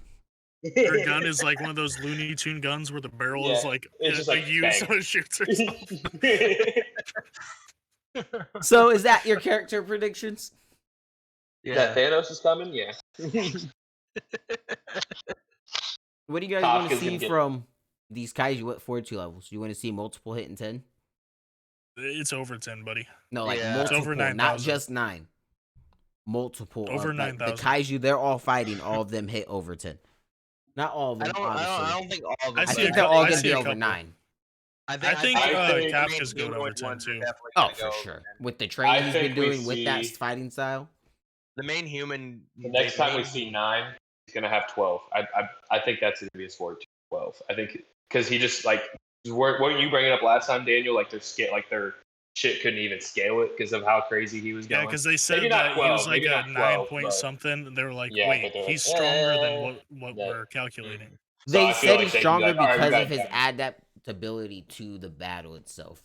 Her gun is like one of those Looney Tune guns where the barrel is Yeah, like it's just like used bang. when it shoots her. So is that your character predictions? That Thanos is coming, yeah. What do you guys want to Kafka's gonna see get- from these Kaiju at 42 levels? You want to see multiple hit in 10? It's over 10, buddy. No, like Yeah. It's multiple, over not 9,000. just 9. Multiple. Over of, like, the 9,000. Kaiju, they're all fighting. All of them hit over 10. Not all of I them, don't, I don't, obviously. I don't think all of I I them. see think a they're couple- all I going to see be a over couple. 9. I think think Kafka's going over 10 too. Oh, for sure. With the training he's been think we doing with that see- fighting style. The main human. The next time we main- see 9, he's gonna have 12. I think that's gonna be his forward 12. I think because he just like what you bringing up last time, Daniel? Like their shit couldn't even scale it because of how crazy he was Yeah, going. because they said Maybe not that he was 12, like maybe a not 9 12, point but- something. And they were like, Yeah, wait, but they're like, he's stronger than yeah. what Yeah. we're calculating. So They I feel said like he's they'd be stronger like, "All right, we because got of his that." adaptability to the battle itself.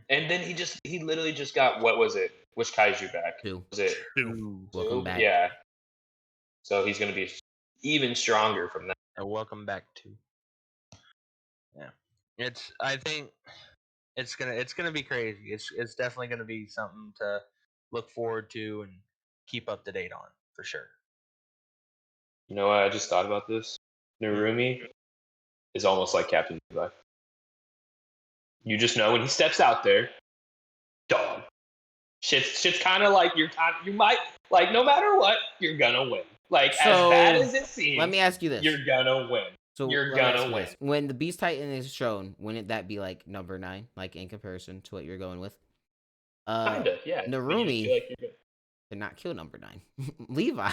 And then he literally just got, what was it? Which kaiju back? Two. Was it Two. Welcome two? back. Yeah. So he's gonna be even stronger from that. Welcome back to. Yeah, I think it's gonna be crazy. It's definitely gonna be something to look forward to and keep up to date on for sure. You know what? I just thought about this. Narumi is almost like Captain Levi. You just know when he steps out there, dog. Shit's kind of like you might like no matter what, you're gonna win. Like as bad So, as it seems, let me ask you this. you're gonna win. So You're let me ask gonna you win. this. When the Beast Titan is shown, wouldn't that be like number 9, like in comparison to what you're going with? Kinda, yeah. You just Narumi feel like you're good. did not kill number 9. Levi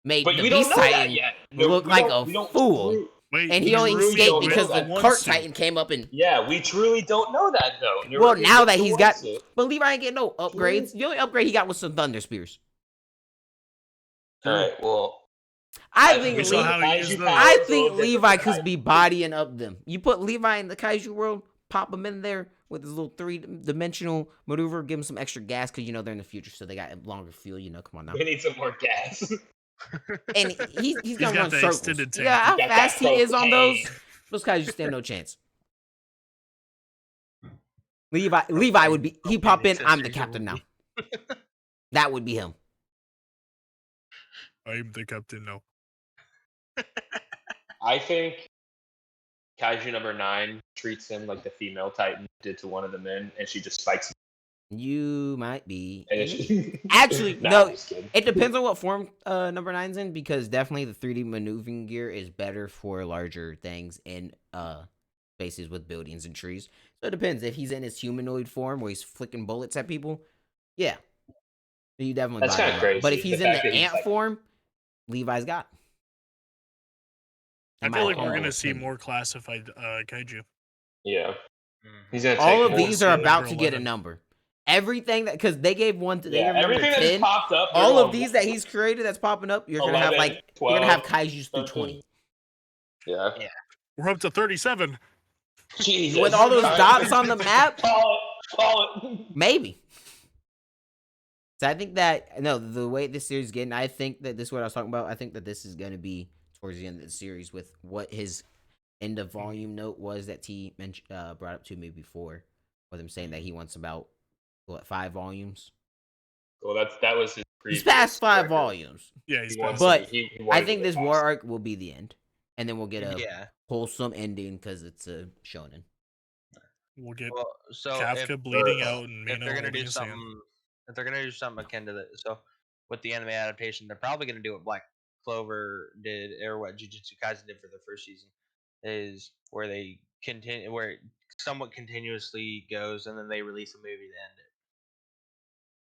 made But the we don't Beast know that Titan yet. look We like don't- a we don't fool. true- Wait, And he only Narumi escaped don't because know the that. cart Wants to. Titan came up and. Yeah, we truly don't know that though. Well, Narumi now that just he's got. wants it. But Levi ain't getting no upgrades. The only upgrade he got was some Thunder Spears. All right, well, I think we saw how he used those. I think Levi could be bodying up them. You put Levi in the Kaiju world, pop him in there with his little 3-dimensional maneuver, give him some extra gas because they're in the future, so they got longer fuel. Come on now. We need some more gas. And he's gonna got run the circles. extended tank. Yeah, how Got that fast he is on those propane. Kaiju stand no chance. Levi would be. He pop in. I'm the captain now. That would be him. I'm the captain now. I think Kaiju number 9 treats him like the female Titan did to one of the men, and she just spikes him. You might be. And in it's it. Actually, Nah, no. I'm just kidding. It depends on what form number 9's in, because definitely the 3D maneuvering gear is better for larger things in spaces with buildings and trees. So it depends. If he's in his humanoid form where he's flicking bullets at people, yeah, you definitely. That's buy kinda him up. crazy, But if the he's in fact the that he's ant like- form, Levi's got. I In feel my like we're humble gonna see opinion. more classified kaiju. Yeah. Mhm. He's gonna take All of more- these are number about to get a 11. number. Everything that, because they gave one to they Yeah, gave number everything that 10. just popped up. they're All of going these that he's created that's popping up, you're gonna 11, have you're gonna have 12, Kaiju's through 20. Yeah. We're up to 37. Jesus. With all those Christ. dots on the map, Call it. maybe. So I think that the way this series is getting, I think that this is what I was talking about. I think that this is gonna be towards the end of the series with what his end of volume note was that T mentioned, brought up to me before, with him saying that he wants about 5 volumes. Well, that was his He's previous past 5 record. volumes. Yeah, he's He wants past. But to be- he I wanted think to this get war past. arc will be the end, and then we'll get a Yeah. wholesome ending because it's a shonen. We'll get Well, so Kafka bleeding out and if Mino they're gonna holding do his hand. something, if they're gonna do something akin to that, so with the anime adaptation, they're probably gonna do what Black Clover did, or what Jujutsu Kaisen did for the first season, is where they continue, where it somewhat continuously goes, and then they release a movie to end it.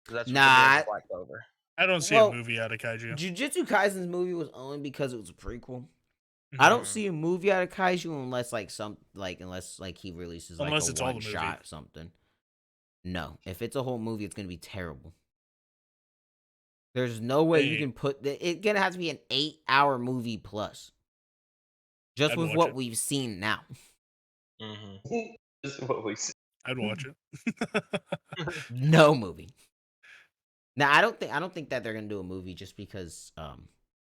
'Cause that's what they're doing Nah, with Black Clover. I don't see well, a movie out of kaiju. Jujutsu Kaisen's movie was only because it was a prequel. I don't Mhm. see a movie out of Kaiju unless he releases like Unless a it's all the one movie. shot or something. No, if it's a whole movie, it's gonna be terrible. There's no way you Hey. can put it's gonna have to be an 8-hour movie plus. Just I'd with watch what it. we've seen now. Mhm. This is what we see. I'd watch it. No movie. Now I don't think that they're gonna do a movie just because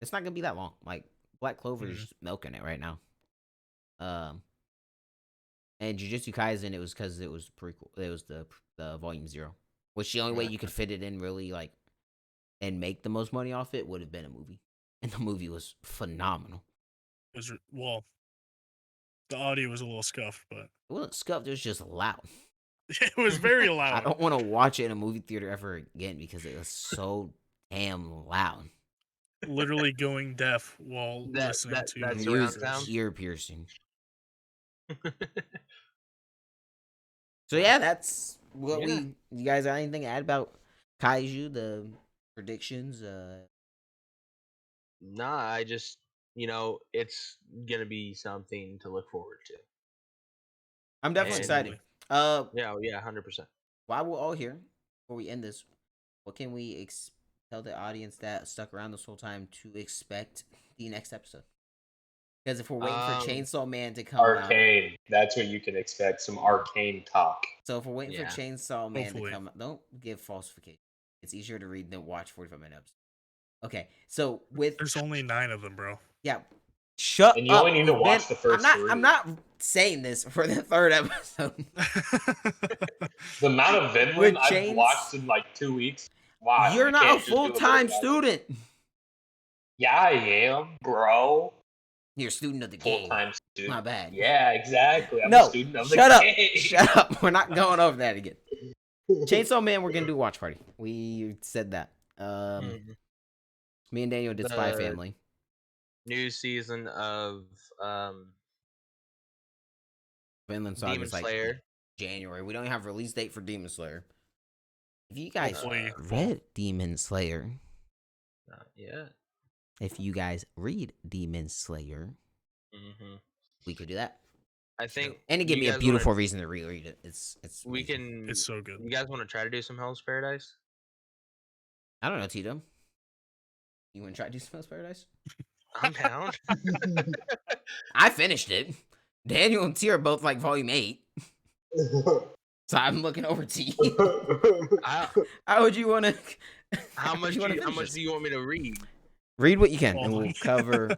it's not gonna be that long. Like Black Clover is just milking it right now. And Jujutsu Kaisen, it was because it was prequel. It was the volume 0, which the only way you could fit it in really and make the most money off it would have been a movie, and the movie was phenomenal. Well, the audio was a little scuffed, but It wasn't scuffed. It was just loud. it was very I loud. don't want to watch it in a movie theater ever again because it was so damn loud. Literally going deaf while That- listening that- to that's It the surround was records. sound? ear piercing. So yeah, that's what Yeah. You guys got anything to add about Kaiju, the predictions? Nah, I just it's gonna be something to look forward to. I'm definitely And- excited. Yeah, 100%. While we're all here, before we end this, what can we tell the audience that stuck around this whole time to expect the next episode? Because if we're waiting for Um, Chainsaw Man to come out, Arcane. That's what you can expect. Some arcane talk. so if we're waiting Yeah. for Chainsaw Man Hopefully. to come out, don't give falsification. It's easier to read than watch 45 minutes. Okay, so with There's only 9 of them, bro. yeah, shut And you up. only need to we've watch the first I'm 3. not saying this for the 3rd episode. The amount of With Vinland I've Chains- watched in like 2 weeks. Wow. You're you not a can't just do bit full-time about it. student. Yeah, I am, bro. You're a student of the game. Full-time student. My bad. Yeah, exactly. I'm No, a student of shut the up. game. Shut up. We're not going over that again. Chainsaw Man, we're gonna do watch party. We said that. Mhm. Me and Daniel did Spy The- Family. New season of Vinland Saga Demon is like Slayer. January. We don't have release date for Demon Slayer. If you guys Hopefully. read Demon Slayer, Not yet. if you guys read Demon Slayer, Mm-hmm. we could do that. I think. And it give you me a guys beautiful wanna- reason to reread it. It's We amazing. can. It's so good. You guys want to try to do some Hell's Paradise? I don't know, Tito. You want to try to do Spell's Paradise? I'm down. I finished it. Daniel and T are both like volume 8. So I'm looking over to you. How, How would you want to? how much? wanna How finish much this? do you want me to read? Read what you can, and Hold we'll on. cover.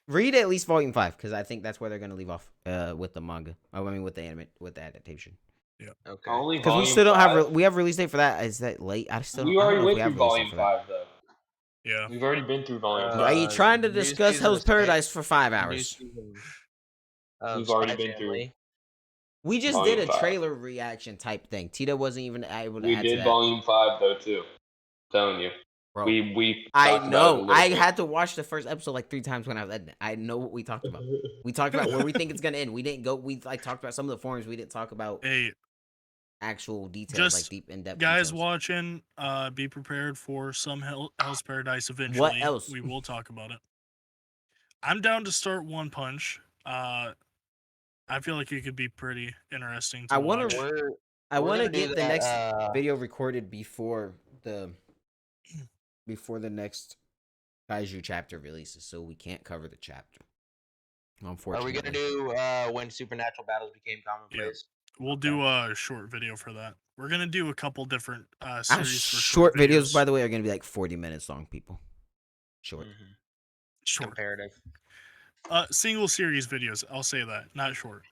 Read at least volume 5, because I think that's where they're gonna leave off. With the manga. Oh, I mean, with the anime, with the adaptation. Okay. Only Because we volume still don't have. 5? We have release date for that. Is that late? I still. We I don't already know if went we through have release date volume for that. 5 though. Yeah. We've already been through volume 5. Are you trying to New discuss season Hell's of Spy- Paradise for 5 New hours? season of We've already Spy been through. Family. We just Volume did a 5. trailer reaction type thing. Tito wasn't even able to We add to did that. volume 5 though too. telling you. Bro, We I talked about it a know. little I bit. had to watch the first episode like 3 times when I was editing. I know what we talked about. We talked about where we think it's gonna end. We didn't go. We like talked about some of the forums. We didn't talk about Hey, actual details, like Just deep in depth. guys details. watching, be prepared for some Hell's Paradise eventually. else? We will talk about it. I'm down to start One Punch. I feel like it could be pretty interesting to I wanna watch. I We're want to gonna do get the that, next video recorded before the next Kaiju chapter releases, so we can't cover the chapter. Are Unfortunately, we gonna do when supernatural battles became commonplace? We'll do a short video for that. We're gonna do a couple different Our series for short videos, by the way, are gonna be like 40 minutes long. People, short. Mhm. short. Comparative. Single series videos. I'll say that, not short,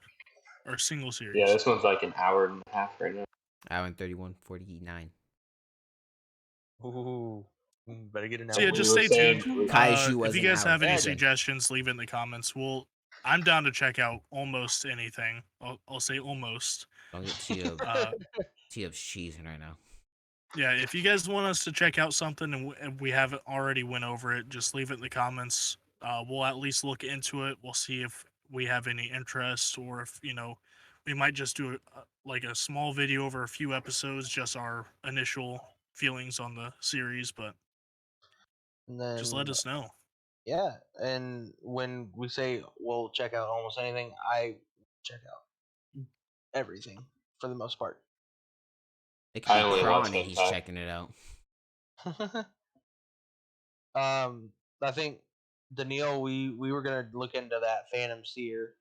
or single series. Yeah, this one's like an hour and a half right now. Hour and 31:49. Ooh. Better get an So yeah, album. just We were stay saying- tuned. Kaiju If was you an guys hour. have any Yeah, then. suggestions, leave it in the comments. I'm down to check out almost anything. I'll say almost. Don't get Tito Uh, cheesing right now. yeah, if you guys want us to check out something and we haven't already went over it, just leave it in the comments. We'll at least look into it. We'll see if we have any interest, or if we might just do like a small video over a few episodes, just our initial feelings on the series. But And then, just let us know. Yeah, and when we say we'll check out almost anything, I check out everything for the most part. It could I be only watch Prawn and he's hentai. checking it out. I think Daniil, we were gonna look into that Phantom Seer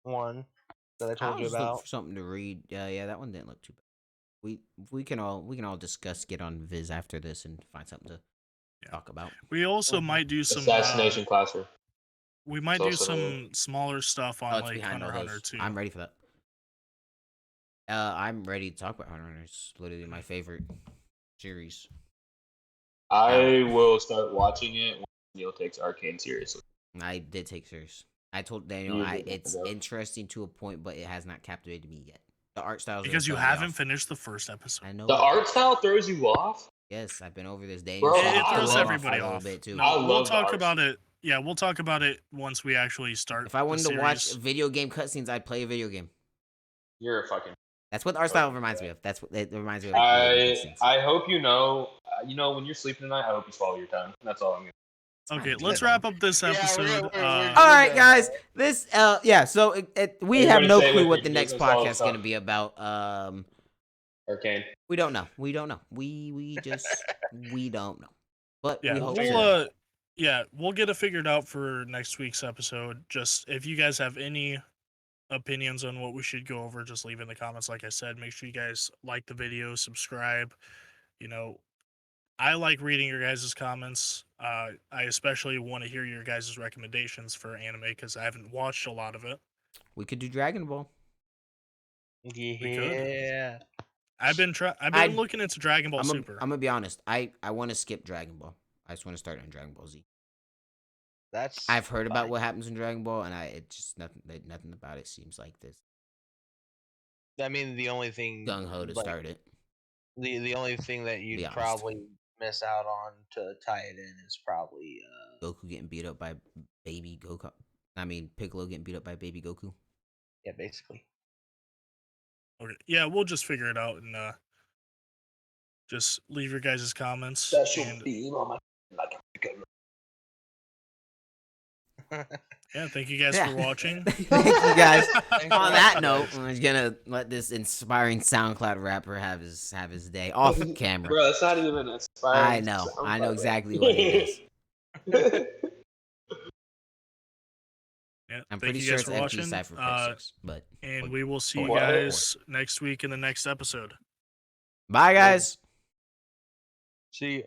one that I told you was looking about. for something to read. Yeah, that one didn't look too bad. We can all discuss, get on Viz after this, and find something to talk about. We also might do some Assassination Classroom. we might It's do also some smaller stuff on Oh, it's like behind Hunter all x Hunter those. too. I'm ready for that. I'm ready to talk about Hunter x Hunter. It's literally my favorite series. I will start watching it when Neil takes Arcane seriously. I did take serious. I told Daniel You did, it's yeah. interesting to a point, but it has not captivated me yet. The art styles Because you throwing me haven't off. finished the first episode. I know. The art style throws you off? Yes, I've been over this day. Bro, It I throws love- everybody a little off. bit too. No, I we'll love the talk art about it. Yeah, we'll talk about it once we actually start. If I wanted the to watch series. video game cutscenes, I'd play a video game. You're a fucking. That's what the art style reminds me of. That's what it reminds me of. Like, video game cutscenes. I hope you know. When you're sleeping tonight, I hope you swallow your tongue. That's all I'm gonna. Okay, It's let's fine. wrap up this Yeah, we're- episode. we're- All right, done. guys. This yeah. So we have Everybody no say it clue with what me. the next Business all podcast is stuff. going to be about. Arcane. We don't know. We don't know. We just we don't know. But Yeah, we hope. we'll so. yeah, we'll get it figured out for next week's episode. Just if you guys have any opinions on what we should go over, just leave in the comments. Like I said, make sure you guys like the video, subscribe. You know, I like reading your guys' comments. I especially want to hear your guys' recommendations for anime because I haven't watched a lot of it. We could do Dragon Ball. Yeah. I've been I'd- looking into Dragon Ball I'm Super. gonna be honest. I want to skip Dragon Ball. I just want to start on Dragon Ball Z. That's I've heard about fine. what happens in Dragon Ball, and it just nothing about it seems like this I mean, the only thing gung ho to like, start it. the only thing that Be you'd honest. probably miss out on to tie it in is probably Goku getting beat up by baby Goku. I mean, Piccolo getting beat up by baby Goku. yeah, basically. Okay. Yeah, we'll just figure it out and just leave your guys' comments. Special And beam on my like yeah, thank you guys Yeah. for watching. Thank you guys. Thanks On for that watching, note, guys. I'm just gonna let this inspiring SoundCloud rapper have his day off camera. Bro, that's not even inspiring. I know exactly what it is. Yeah, I'm thank pretty you sure guys it's for FG watching. Cypher Press 6, but And we will see you What? guys next week in the next episode. bye guys. See.